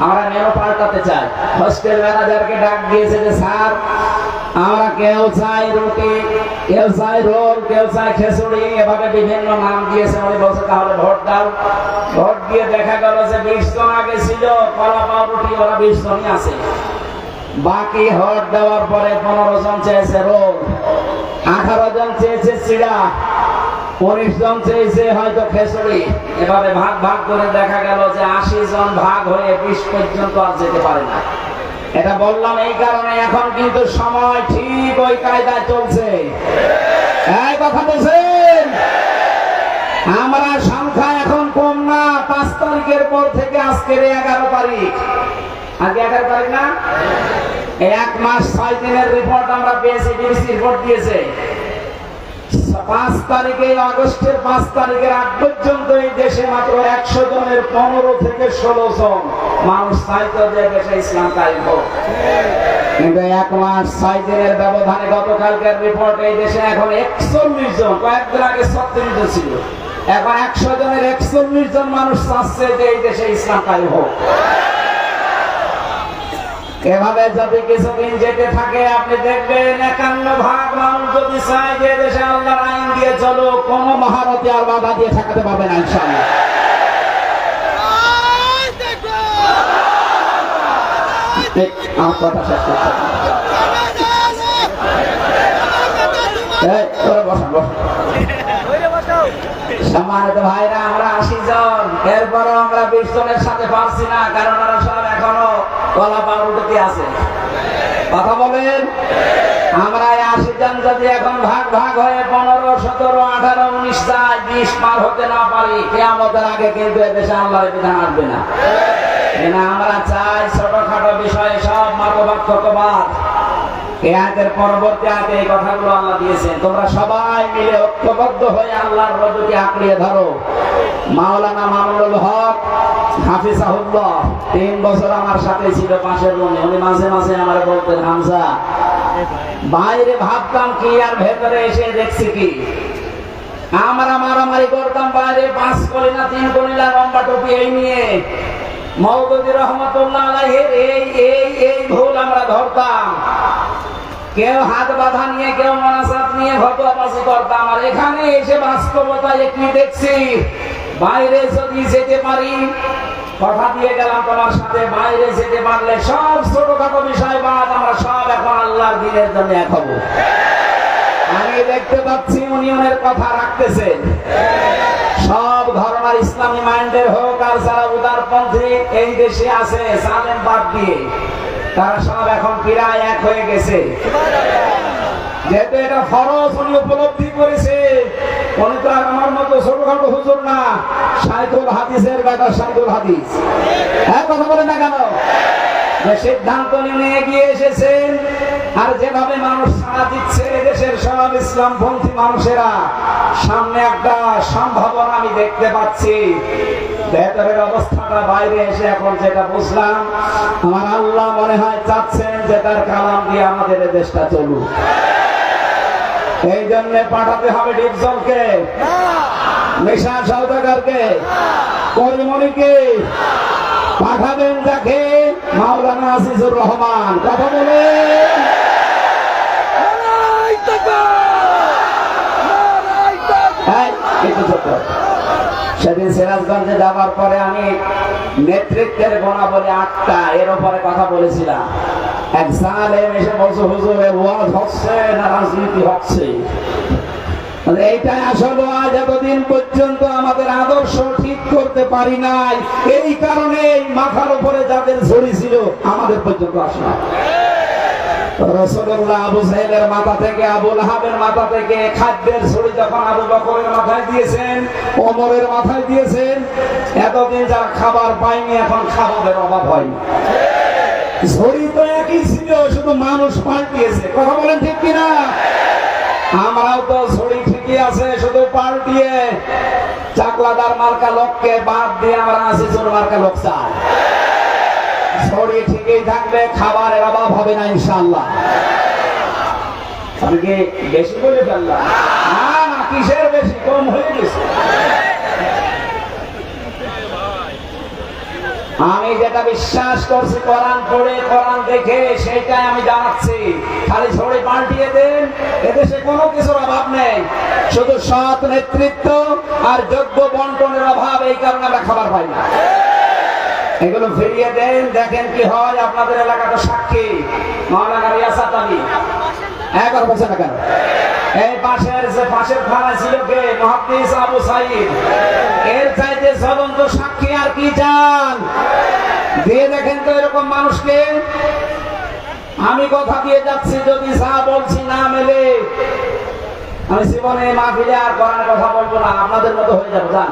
আমরা মেনু পাল্টাতে চাই। হোস্টেল ম্যানেজারকে ডাক দিয়েছে যে স্যার আমরা কেউ চাই রুটি, কেউ চাই রোল, কেউ চাই খিচুড়ি, এভাবে বিভিন্ন নাম দিয়েছে। উনি বলছে তাহলে ভোট দাও। ভোট দিয়ে দেখা গেল যে 20 জন আগে ছিল কলা পাউরুটি, ওরা 20 জনই আছে। বাকি ভোট দেওয়ার পরে 15 জন চেয়েছে রোল, 18 জন চেয়েছে চিড়া, 19 জন চেয়েছে হয়তো খিচুড়ি। এভাবে ভাগ ভাগ করে দেখা গেল যে 80 জন ভাগ হয়ে 20 পর্যন্ত আর যেতে পারে না। এটা বললাম এই কারণে এখন কিন্তু সময় ঠিক ওই কায়দায় চলছে। এই কথা বলছেন। আমরা সংখ্যা এখন কম না। 5 তারিখের পর থেকে আজকের 11 তারিখ, আগে 11 তারিখ না, 1 মাস 6 দিনের রিপোর্ট আমরা পেয়েছি, বিবিসি রিপোর্ট দিয়েছে। 5 তারিখে আগস্টের 5 তারিখের আগ পর্যন্ত এই দেশে মাত্র 100 জনের 15 থেকে 16 জন মানুষ চাইতো যে দেশে ইসলাম কায়েম হোক। কিন্তু 1 মাস 6 দিনের ব্যবধানে গতকালকের রিপোর্ট এই দেশে এখন 41 জন, কয়েকদিন আগে 36 জন ছিল, এখন 100 জনের 41 জন মানুষ চাচ্ছে যে এই দেশে ইসলাম কায়েম হোক। এভাবে যদি কিছুদিন যেতে থাকে আপনি দেখবেন 51 মানুষ যদি চায় যে দেশে আল্লাহর আইন দিয়ে চলো, কোন মহারথী আর বাধা দিয়ে ঠেকাতে পারবে না ইনশাআল্লাহ। আমার কথা শেষ করতে সম্মানিত ভাইরা, আমরা 80 জন, এরপরও আমরা 20 জনের সাথে পারছি না, কারণ ওরা সব এখনো কলা পাউরুটি আছে। কথা বলেন। আমরা 80 জন যদি এখন ভাগ ভাগ হয়ে 15, 17, 18, 19 যায়, 20 পার হতে না পারি, কিয়ামতের আগে কিন্তু এদেশে আল্লাহর বিধান আসবে না। আমরা চাই ছোটখাটো বিষয়ে সব মতপার্থক্যবাদ। এই আয়াতের পরবর্তী আয়াতে এই কথাগুলো আল্লাহ দিয়েছেন, তোমরা সবাই মিলে ঐক্যবদ্ধ হয়ে আল্লাহর রজুকে আঁকড়িয়ে ধরো। মাওলানা মামুনুল হক হাফিজাহুল্লাহ 3 বছর আমার সাথে ছিল পাশের রুমে। উনি মাঝে মাঝে আমার বলতেন, হামজা বাইরে ভাবতাম কি আর ভেতরে এসে দেখছি কি। আমরা মারামারি করতাম বাইরে, 5 কলিনা 3 কলিনা লম্বা টুপি এই নিয়ে। মওদুদী রহমাতুল্লাহ আলাইহির এই ভুল আমরা ধরতাম। কেউ হাত বাঁধা নিয়ে, কেউ মোনাজাত নিয়ে ফতোয়াবাজি করতাম। আর এখানে এসে বাস্তবতায় কি দেখছি, বাইরে যদি যেতে পারি, কথা দিয়ে গেলাম তোমার সাথে, বাইরে যেতে পারলে সব ছোটখাটো বিষয় বাদ আমরা সব এখন আল্লাহর দ্বীনের জন্য এক হব। আমি দেখতে পাচ্ছি ইউনিয়নের কথা রাখতেছেন। সব ধর্মের ইসলামী মাইন্ডের হোক আর যারা উদারপন্থী এই দেশে আছে সালেম বাদ দিয়ে, তারা সব এখন প্রায় এক হয়ে গেছে। যেহেতু এটা ফরজ উনি উপলব্ধি করেছে। উনি তো আর আমার মতো ছোটখাটো হুজুর না, শাইখুল হাদিসের বেটা শাইখুল হাদিস। হ্যাঁ, কথা বলেন না কেন? যে সিদ্ধান্ত নিয়ে এগিয়ে এসেছেন। আর যেভাবে মানুষ সাড়া দিচ্ছে দেশের সব ইসলামপন্থী মানুষেরা, সামনে একটা সম্ভাবনা আমি দেখতে পাচ্ছি। ভেতরের অবস্থাটা বাইরে এসে এখন যেটা বুঝলাম, আমার আল্লাহ মনে হয় চাচ্ছেন যে তার কালাম দিয়ে আমাদের এই দেশটা চলুক। এই জন্য পাঠাতে হবে ডিপজলকে, নেশা সওদাগরকে, করিমনিকে পাঠাবেন, যাকে মাওলানা আজিজুর রহমান। কথা বলে সেদিন সিরাজগঞ্জে যাবার পরে আমি নেতৃত্বের গুণাবলী 8টা এর উপরে কথা বলেছিলাম। এক জালেম এসে বলছে, হুজুর ওয়াজ হচ্ছে না রাজনীতি হচ্ছে? এইটাই আসলে আজ এতদিন পর্যন্ত আমাদের আদর্শ ঠিক করতে পারি নাই। এই কারণে মাথার উপরে যাদের ঝুড়ি ছিল আমাদের পর্যন্ত আসে না। রাসূলুল্লাহ আবু জাহেলের মাথা থেকে, আবু লাহাবের মাথা থেকে খাদ্যের ঝুড়ি যখন আবু বকরের মাথায় দিয়েছেন, ওমরের মাথায় দিয়েছেন, এতদিন যারা খাবার পায়নি এখন খাবারের অভাব হয়নি। ঝুড়ি তো একই ছিল, শুধু মানুষ পাল্টিয়েছে। কথা বলেন ঠিক কিনা? আমরাও তো ঝুড়ি ঠিকই আছে, শুধু পাল্টিয়ে চাকলাদার মার্কা লোককে বাদ দিয়ে আমরা আজিজুর মার্কা লোক চাই। ঝুড়ি ঠিকই থাকবে, খাবারের অভাব হবে না ইনশাআল্লাহ। আমি কি বেশি বলে ফেললাম? না, কিসের বেশি, কম হয়ে গেছে। আমি যেটা বিশ্বাস করছি কোরআন পড়ে কোরআন দেখে, সেটাই আমি জানাচ্ছি। খালি ঝড়ে পাল্টিয়ে দেন, এদেশে কোনো কিছুর অভাব নেই, শুধু সৎ নেতৃত্ব আর যোগ্য বন্টনের অভাব। এই কারণে আমরা খাবার পাই না। এগুলো ফিরিয়ে দেন, দেখেন কি হয়। আপনাদের এলাকাটা সাক্ষী। মাওলানা রিয়াসাত আলী একবার বলছে না কেন? এই পাশের থানা ছিল কে? মুহাদ্দিস আবু সাঈদ। এর চাইতে জ্বলন্ত সাক্ষী আর কি চান? দিয়ে দেখেন তো এরকম মানুষকে। আমি কথা দিয়ে যাচ্ছি, যদি যা বলছি না মেলে, আমি জীবনে মাহফিলে আর কোরআনের কথা বলবো না, আপনাদের মতো হয়ে যাবো। জান,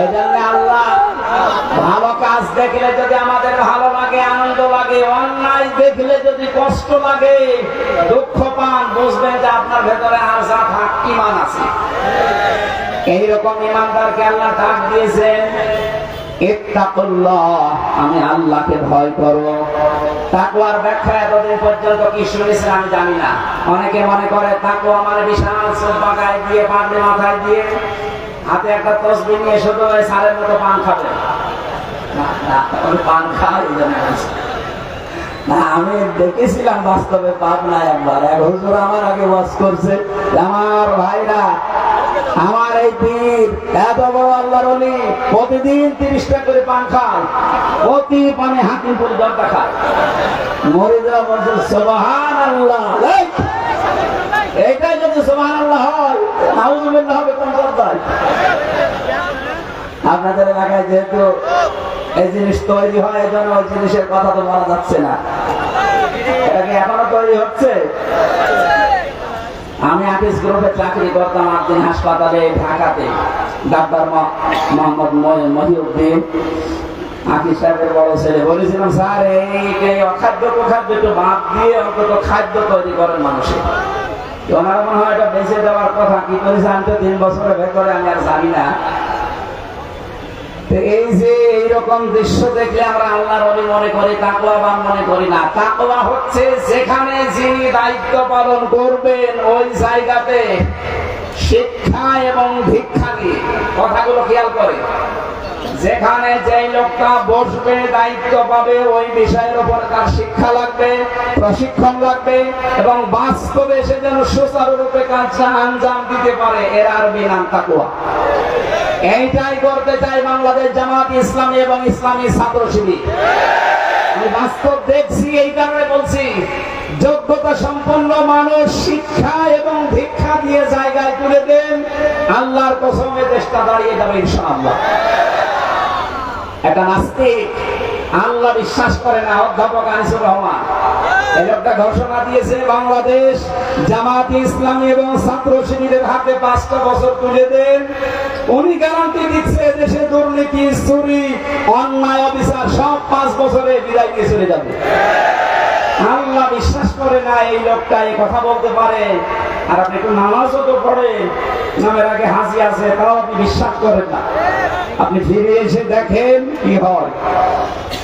এই জন্য আল্লাহ ভালো কাজ দেখলে যদি আমাদের ভালো লাগে, আনন্দ লাগে, অন্যায় দেখলে যদি কষ্ট লাগে, দুঃখ পান, বুঝবেন যে আপনার ভেতরে আর যা থাক ঈমান আছে। এইরকম ঈমানদারকে আল্লাহ ডাক দিয়েছেন, ইত্তাকুল্লাহ, আমি আল্লাহকে ভয় করো। তাকওয়ার ব্যাখ্যা এতদিন পর্যন্ত কি শুনেছেন আমি জানি না। অনেকে মনে করে তাকওয়া মানে বিশাল সোফা গায়ে দিয়ে, পাগড়ি মাথায় দিয়ে, হাতে একটা তসবিহ নিয়ে শুধু ওই সারের মতো পান খাবে। পান খাওয়া না, আমি দেখেছিলাম বাস্তবে পাবনায় একবার। এক হুজুর আমার আগে ওয়াজ করছে, আমার ভাইরা, আমার এই পীর এত বড় আল্লাহর ওলি, প্রতিদিন 30টা করে পান খায়, প্রতি পানে হাকিম করে দরটা খায়। মরিদরা বলছে সুবহানাল্লাহ। এইটাই যদি সুবহানাল্লাহ হয়, নাউযুবিল্লাহ হবে কোন দরদায়? আপনাদের এলাকায় যেহেতু এই জিনিস তৈরি হয়, এই জন্য ওই জিনিসের কথা তো বলা যাচ্ছে না। এটা কি এখনো তৈরি হচ্ছে? আমি আকিস গ্রুপে চাকরি করতাম 8 দিন হাসপাতালে ঢাকাতে। ডাক্তার মোহাম্মদ মহিউদ্দিন আকিস সাহেবের বড় ছেলে। বলেছিলাম, স্যার এই অখাদ্য কুখাদ্য একটু বাদ দিয়ে অন্তত খাদ্য তৈরি করেন মানুষের। ওনারা মনে হয় এটা বেঁচে দেওয়ার কথা। কি করেছে আমি তো 3 বছরের ভেতরে আমি আর জানি না। তো এই যে এইরকম দৃশ্য দেখলে আমরা আল্লাহর ওলি মনে করি, তাকওয়াবান মনে করি না। তাকওয়া হচ্ছে যেখানে যিনি দায়িত্ব পালন করবেন ওই জায়গাতে শিক্ষা এবং ভিক্ষা দিয়ে, কথাগুলো খেয়াল করে, যেখানে যে লোকটা বসবে দায়িত্ব পাবে ওই বিষয়ের উপর তার শিক্ষা লাগবে, প্রশিক্ষণ লাগবে এবং বাস্তবে সে যেন সুচারুরূপে কাজটা আঞ্জাম দিতে পারে। এর আরবি নাম তাকওয়া। এইটাই করতে চাই বাংলাদেশ জামাত ইসলামী এবং ইসলামী ছাত্র শিবির। আমি বাস্তব দেখছি, এই কারণে বলছি, যোগ্যতা সম্পন্ন মানুষ শিক্ষা এবং ভিক্ষা দিয়ে জায়গায় তুলে দেন, আল্লাহর কসমে দেশটা দাঁড়িয়ে যাবে ইনশাআল্লাহ। একটা নাস্তিক আল্লাহ বিশ্বাস করে না, অধ্যাপক আনিসুর রহমান, এই লোকটা ঘোষণা দিয়েছে বাংলাদেশ জামাত ইসলামী এবং ছাত্র শিবিরের হাতে 5টা বছর তুলে দেন। উনি গ্যারান্টি দিচ্ছে দেশে দুর্নীতি, চুরি, অন্যায়, অবিচার সব 5 বছরে বিদায় দিয়ে চলে যাবে। আল্লাহ বিশ্বাস করে না এই লোকটা এই কথা বলতে পারে। আর আপনি একটু নামাজও তো পড়েন, নামের আগে হাসি আছে, তাও আপনি বিশ্বাস করেন না। আপনি ফিরে এসে দেখেন কি হয়।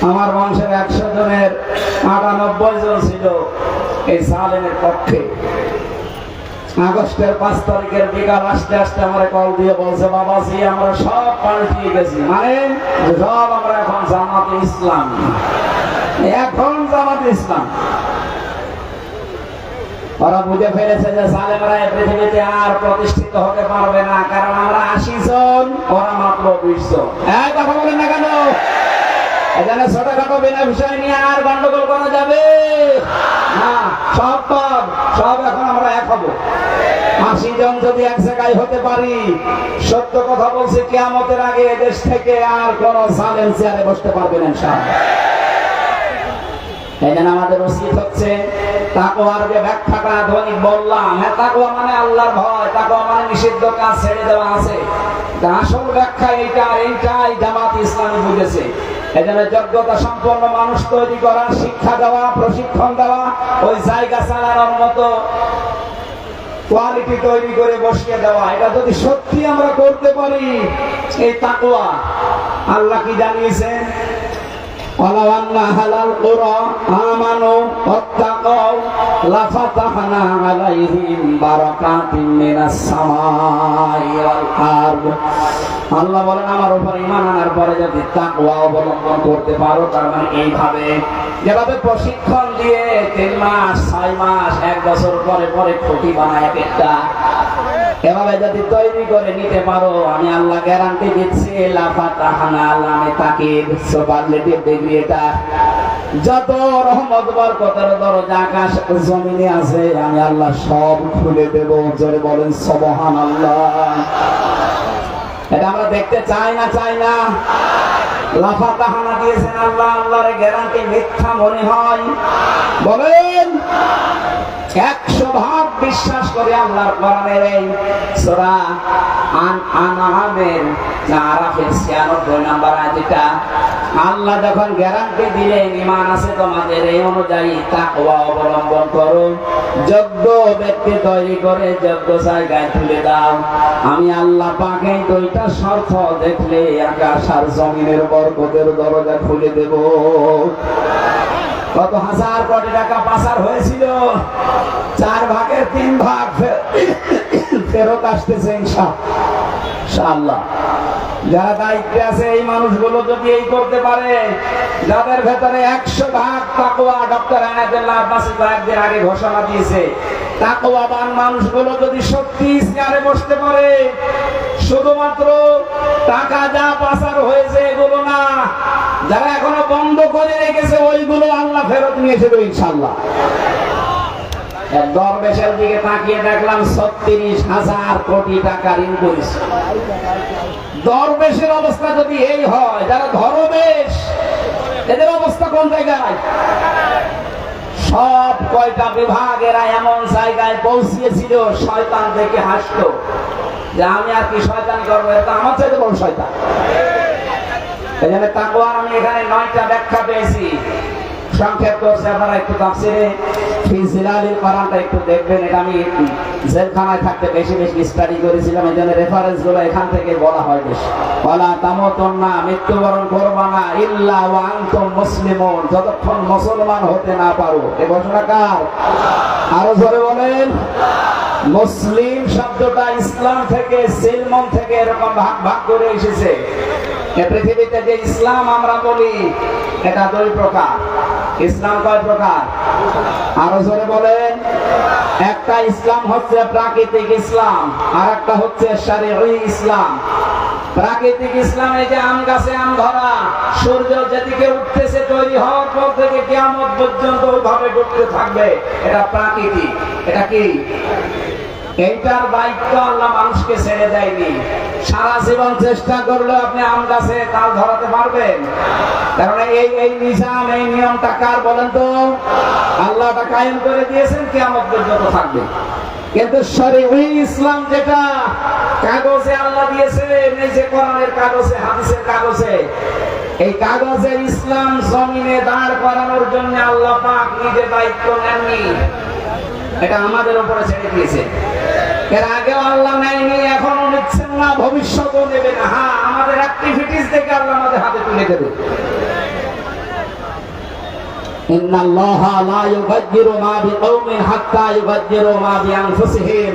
আমার বংশের 100 জনের 98 জন ছিল এই জালেমের পক্ষে। আগস্টের 5 তারিখের বিকাল আসতে আসতে আমার কল দিয়ে বলছে, বাবাজি আমরা সব পাল্টিয়ে গেছি, মানে সব আমরা এখন জামাতে ইসলাম, এখন জামাতে ইসলাম। ওরা বুঝে ফেলেছে যে জালেমরা এই পৃথিবীতে আর প্রতিষ্ঠিত হতে পারবে না, কারণ আমরা 80 জন, ওরা মাত্র 20 জন। এই কথা বলেন না কেন? এখানে ছোটখাটো বিনা বিষয় নিয়ে আর গন্ডগোল করা যাবে না। সব এখন আমরা এক হব। 80 জন যদি এক জায়গায় হতে পারি, সত্য কথা বলছি, কিয়ামতের আগে এদেশ থেকে আর কোন জালেম চেয়ারে বসতে পারবে না ইনশাআল্লাহ। এই জন্য আমাদের উচিত হচ্ছে তাকওয়ার যে ব্যাখ্যাটা ধ্বনি বললাম, হ্যাঁ তাকওয়া মানে আল্লাহর ভয়, তাকওয়া মানে নিষিদ্ধ কাজ ছেড়ে দেওয়া আছে। আসল ব্যাখ্যা এইটাই জামাত ইসলামী বুঝেছে। এই জন্য যোগ্যতা সম্পন্ন মানুষ তৈরি করা, শিক্ষা দেওয়া, প্রশিক্ষণ দেওয়া, ওই জায়গা চালানোর মতো কোয়ালিটি তৈরি করে বসিয়ে দেওয়া। এটা যদি সত্যি আমরা করতে পারি, এই তাকওয়া, আল্লাহ কি জানিয়েছেন? ولو أن أهل القرى آمنوا واتقوا لفتحنا عليهم بركات من السماء والأرض। আল্লাহ বলেন আমার উপর ঈমান আনার পরে যদি তাকওয়া অবলম্বন করতে পারো, তার মানে এইভাবে যেভাবে প্রশিক্ষণ দিয়ে 3 মাস 6 মাস 1 বছর পরে পরে খুঁটি বানায় একটা, এভাবে যদি তৈরি করে নিতে পারো, আমি আল্লাহ গ্যারান্টি দিচ্ছি লাফাতাহানা, আল্লাহ তাকিদ সুপারলেটিভ ডিগ্রি, এটা যত রহমত বরকতের দরজা আকাশ জমিনে আছে আমি আল্লাহ সব খুলে দেব। জোরে বলেন সুবহানাল্লাহ। এটা আমরা দেখতে চাই না? লাফাতাহানা দিয়েছেন আল্লাহ, আল্লাহর গ্যারান্টি মিথ্যা মনে হয়? বলেন 100% বিশ্বাস করে আল্লাহর কোরআনের এই সূরা আনআমের আরাফের 96 নম্বর আয়াতটা আল্লাহ যখন গ্যারান্টি দিলেন ঈমান আছে তোমাদের, এই অনুযায়ী তাকওয়া অবলম্বন করো, যোগ্য ব্যক্তি তৈরি করে যোগ্য জায়গায় তুলে দাও, আমি আল্লাহ পাকে 2টা শর্ত দেখলে আকাশ আর জমিনের বরকতের দরজা খুলে দেব। কত হাজার কোটি টাকা পাচার হয়েছিল, 4 ভাগের 3 ভাগ ফেরত আসতেছে ইনশাআল্লাহ। যারা দায়িত্বে আছে এই মানুষগুলো যদি এই করতে পারে, যাদের ভেতরে 100% তাকওয়া, ডক্টর আনায়তুল্লাহ আব্বাসী কয়েকদিন আগে ঘোষণা দিয়েছে, তাকওয়াবান মানুষগুলো যদি সত্যি চেয়ারে বসতে পারে, শুধুমাত্র টাকা যা পাচার হয়েছে এগুলো না, যারা এখনো বন্ধ করে রেখেছে ওইগুলো আল্লাহ ফেরত নিয়ে এসে দেবে ইনশাআল্লাহ। দরবেশের দিকে তাকিয়ে দেখলাম 36,000 কোটি টাকা ঋণ করেছে। দরবেশের অবস্থা যদি এই হয়, যারা ধরবেশ এদের অবস্থা কোন জায়গায়? সব কয়টা বিভাগেরা এমন জায়গায় পৌঁছিয়েছিল, শয়তান দেখে হাসতো যে আমি আর কি শয়তান করবো, এটা আমার চাইতে বড় শয়তান। এই জন্য তাকওয়ার আমি এখানে 9টা ব্যাখ্যা পেয়েছি, সংক্ষেপ করছে, আপনারা একটু তাফসিরে ফি জিলালিল কোরআনটা একটু দেখবেন। এটা আমি জেলখানায় থাকতে বেশি বেশি স্টাডি করেছিলাম, এই জন্য রেফারেন্স গুলো এখান থেকে বলা হয় বেশি। ওয়ালা তামুতুন্না, মৃত্যুবরণ করবা না, ইল্লা ওয়া আনতুম মুসলিমুন, যতক্ষণ মুসলমান হতে না পারো। এই ঘোষণা কার? আরো জোরে বলেন। মুসলিম শব্দটা ইসলাম থেকে, সিলমন থেকে এরকম ভাগ ভাগ করে এসেছে। এই পৃথিবীতে যে ইসলাম আমরা বলি এটা দুই প্রকার। ইসলাম কয় প্রকার? আরো জোরে বলেন। একটা ইসলাম হচ্ছে প্রাকৃতিক ইসলাম, আর একটা হচ্ছে শরঈ ইসলাম। প্রাকৃতিক ইসলামে যে আম গাছে আম ধরা, সূর্য যেদিকে উঠতেছে তৈরি হওয়ার পর থেকে কিয়ামত পর্যন্ত ওইভাবে ডুবতে থাকবে, এটা প্রাকৃতিক। এটা কি? এইটার দায়িত্ব আল্লাহ মানুষকে ছেড়ে দেয়নি। সারা জীবন চেষ্টা করলে আপনি আম গাছে তাল ধরাতে পারবেন? কারণ এই নিজাম, এই নিয়মটা কার বলেন তো? আল্লাহ এটা কায়েম করে দিয়েছেন, কিয়ামত পর্যন্ত থাকবে। কিন্তু শরঈ ইসলাম যেটা কাগজে আল্লাহ দিয়েছেন, এই যে কোরআনের কাগজে, হাদিসের কাগজে, এই কাগজের ইসলাম জমিনে দাঁড় করানোর জন্য আল্লাহ পাক নিজে দায়িত্ব নেননি, এটা আমাদের উপরে ছেড়ে দিয়েছে। এর আগেও আল্লাহ নেয়নি, এখনো নিচ্ছেন না, ভবিষ্যতেও নেবে না। হ্যাঁ, আমাদের অ্যাক্টিভিটিস দেখে আল্লাহ আমাদের হাতে তুলে দেবে। ইন্নাল্লাহা লা ইউগায়্যিরু মা বিকাওমিন হাত্তা ইউগায়্যিরু মা বিআনফুসিহিম।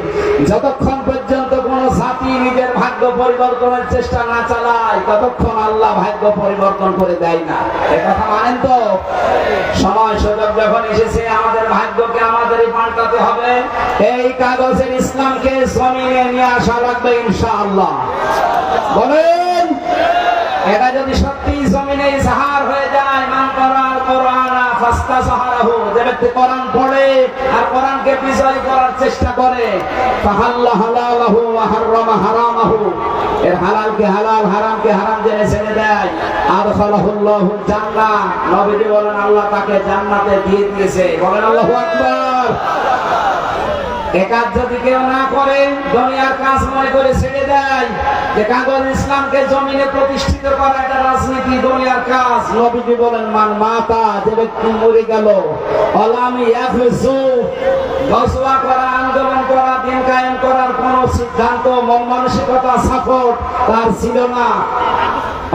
যতক্ষণ পর্যন্ত কোন জাতি নিজের ভাগ্য পরিবর্তনের চেষ্টা না চালায়, ততক্ষণ আল্লাহ ভাগ্য পরিবর্তন করে দেয় না। এই কথা মানেন তো? সময় সুযোগ যখন এসেছে, আমাদের ভাগ্যকে আমাদেরই পাল্টাতে হবে। এই কাগজের ইসলামকে জমিনে নিয়ে আসা লাগবে ইনশাআল্লাহ। বলেন, এটা যদি সত্যি জমিনে ইজহার হয়ে যায়, মান করার কোরআন ফাস্তাজহারাহু, যে ব্যক্তি কোরআন পড়ে আর কোরআনকে বিজয় করার চেষ্টা করে, ফাহাল্লা হালালাহু ওয়া হারামা হারামাহু, এর হালালকে হালাল, হারামকে হারাম জেনে ছেড়ে দেয়, আদখালাহুল্লাহুল জান্নাহ, নবীজি বলেন আল্লাহ তাকে জান্নাতে দিয়ে দিয়েছে। বলেন আল্লাহু আকবার। এ কাজ যদি কেউ না করে, দুনিয়ার কাজ মনে করে ছেড়ে দেয়, যে কাগজ ইসলামকে জমিনে প্রতিষ্ঠিত করা এটা রাজনীতি, দুনিয়ার কাজ, নবীজি বলেন মান মাতা, যে ব্যক্তি মরে গেল, আলামি ইয়াফজু, গজওয়া করা, আন্দোলন করা, দিন কায়েম করার কোন সিদ্ধান্ত, মন মানসিকতা, সাপোর্ট তার ছিল না,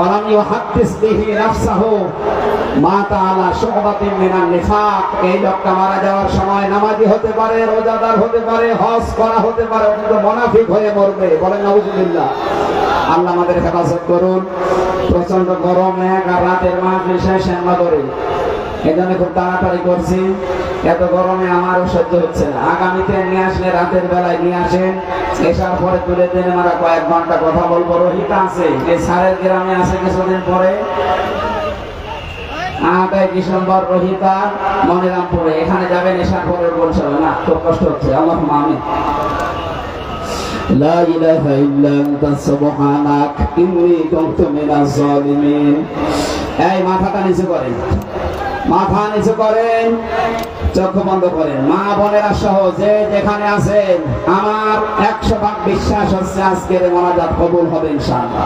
আলামি ইউহাদ্দিস বিহি নাফসাহু মাতা আলা শুবাতিন মিনান নিফাক, এই লোকটা মারা যাওয়ার সময় নামাজি হতে পারে, রোজাদার হতে পারে, হজ করা হতে পারে, কিন্তু মুনাফিক হয়ে মরবে। বলেন নাউজুবিল্লাহ। আল্লাহ আমাদের হেফাজত করুন। প্রচন্ড গরম, এক আর রাতের মাহফিল শেষ আমরা করে, এজন্য খুব তাড়াতাড়ি করছি। এত গরমে আমারও সহ্য হচ্ছে না। আগামীতে নিয়ে আসলে রাতের বেলায় নিয়ে আসেন, এসার পরে তুলে দেন, আমরা কয়েক ঘন্টা কথা বলবো। রোহিতা আছে, এই সারের গ্রামে আছে কিছুদিন পরে, 8 ডিসেম্বর রোহিতা মনিরামপুরে, এখানে যাবেন এসার পরে বলছে না, খুব কষ্ট হচ্ছে। আল্লাহুম্মা আমিন। লা ইলাহা ইল্লা আনতা সুবহানাক ইন্নী কুনতু মিনাজ জালিমিন। এই মাথাটা নিচু করেন, মাথা নিচু করেন, চোখ বন্ধ করেন। মা বোনেরা সহ যে যেখানে আছেন, আমার 100% বিশ্বাস হচ্ছে আজকের মোনাজাত কবুল হবে ইনশাআল্লাহ।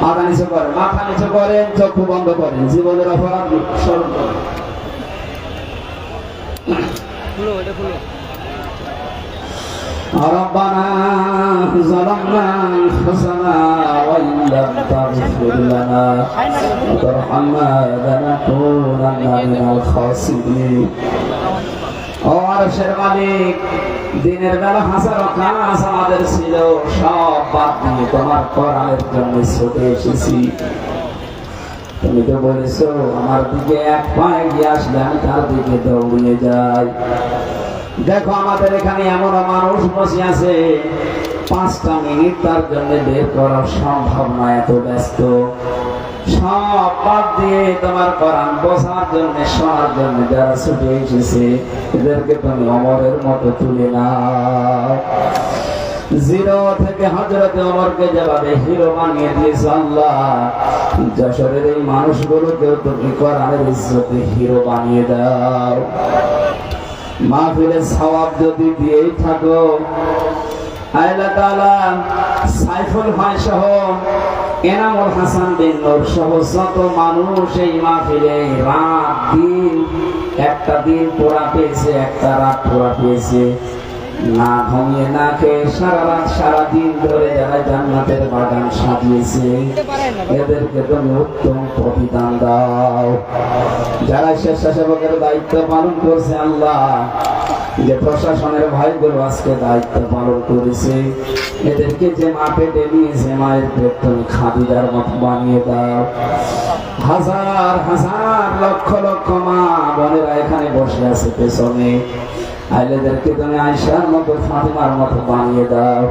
মাথা নিচু করেন, মাথা নিচু করেন, চোখ বন্ধ করেন, জীবনের অপরাধ স্মরণ করেন। ربنا ظلمنا أنفسنا وإن لم تغفر لنا وترحمنا لنكونن من الخاسرين। ও আরশের মালিক, দিনের বেলা হাজারো কাজ আমাদের ছিল, সব বাদ দিয়ে তোমার কোরআনের জন্য ছুটে এসেছি। তুমি তো বলেছো আমার দিকে এক পায়ে গিয়ে আসলে আমি তার দিকে দৌড়িয়ে যাই। দেখো আমাদের এখানে এমন মানুষ বসে আছে, 5টা মিনিট তার জন্য বের করা সম্ভব নয়, এত ব্যস্ত। সব বাদ দিয়ে তোমার কোরআন বোঝার জন্য, শোনার জন্য যারা ছুটে এসেছে, এদেরকে তুমি ওমরের মতো তুলে নাও। 0 থেকে হযরত ওমরকে যেভাবে হিরো বানিয়ে দিয়েছো আল্লাহ, যশোরের এই মানুষগুলোকেও তুমি কোরআনের ইজ্জতে হিরো বানিয়ে দাও। মাহফিলের সওয়াব যদি দিয়েই থাকো, আল্লাহ তাআলা সাইফুল ভাই সহ, এনামুল হাসান বিন নূর সহ যত মানুষ এই মাহফিলে রাত দিন একটা দিন পোড়া পেয়েছে, একটা রাত পোড়া পেয়েছে, না ঘুমিয়ে না খেয়ে সারা রাত সারাদিন ধরে যারা জান্নাতের বাগান সাজিয়েছে এদেরকে তুমি উত্তম প্রতিদান দাও। যারা স্বেচ্ছাসেবকের দায়িত্ব পালন করছে আল্লাহ, যে প্রশাসনের ভাইগুলো আজকে দায়িত্ব পালন করেছে, এদেরকে যে মা পেটে নিয়েছে মায়ের পেট তুমি খাদিজার মতো বানিয়ে দাও। হাজার হাজার লক্ষ লক্ষ মা বোনেরা এখানে বসে আছে পেছনে, আইলেদেরকে তুমি আয়েশার মতো ফাতিমার মতো বানিয়ে দাও।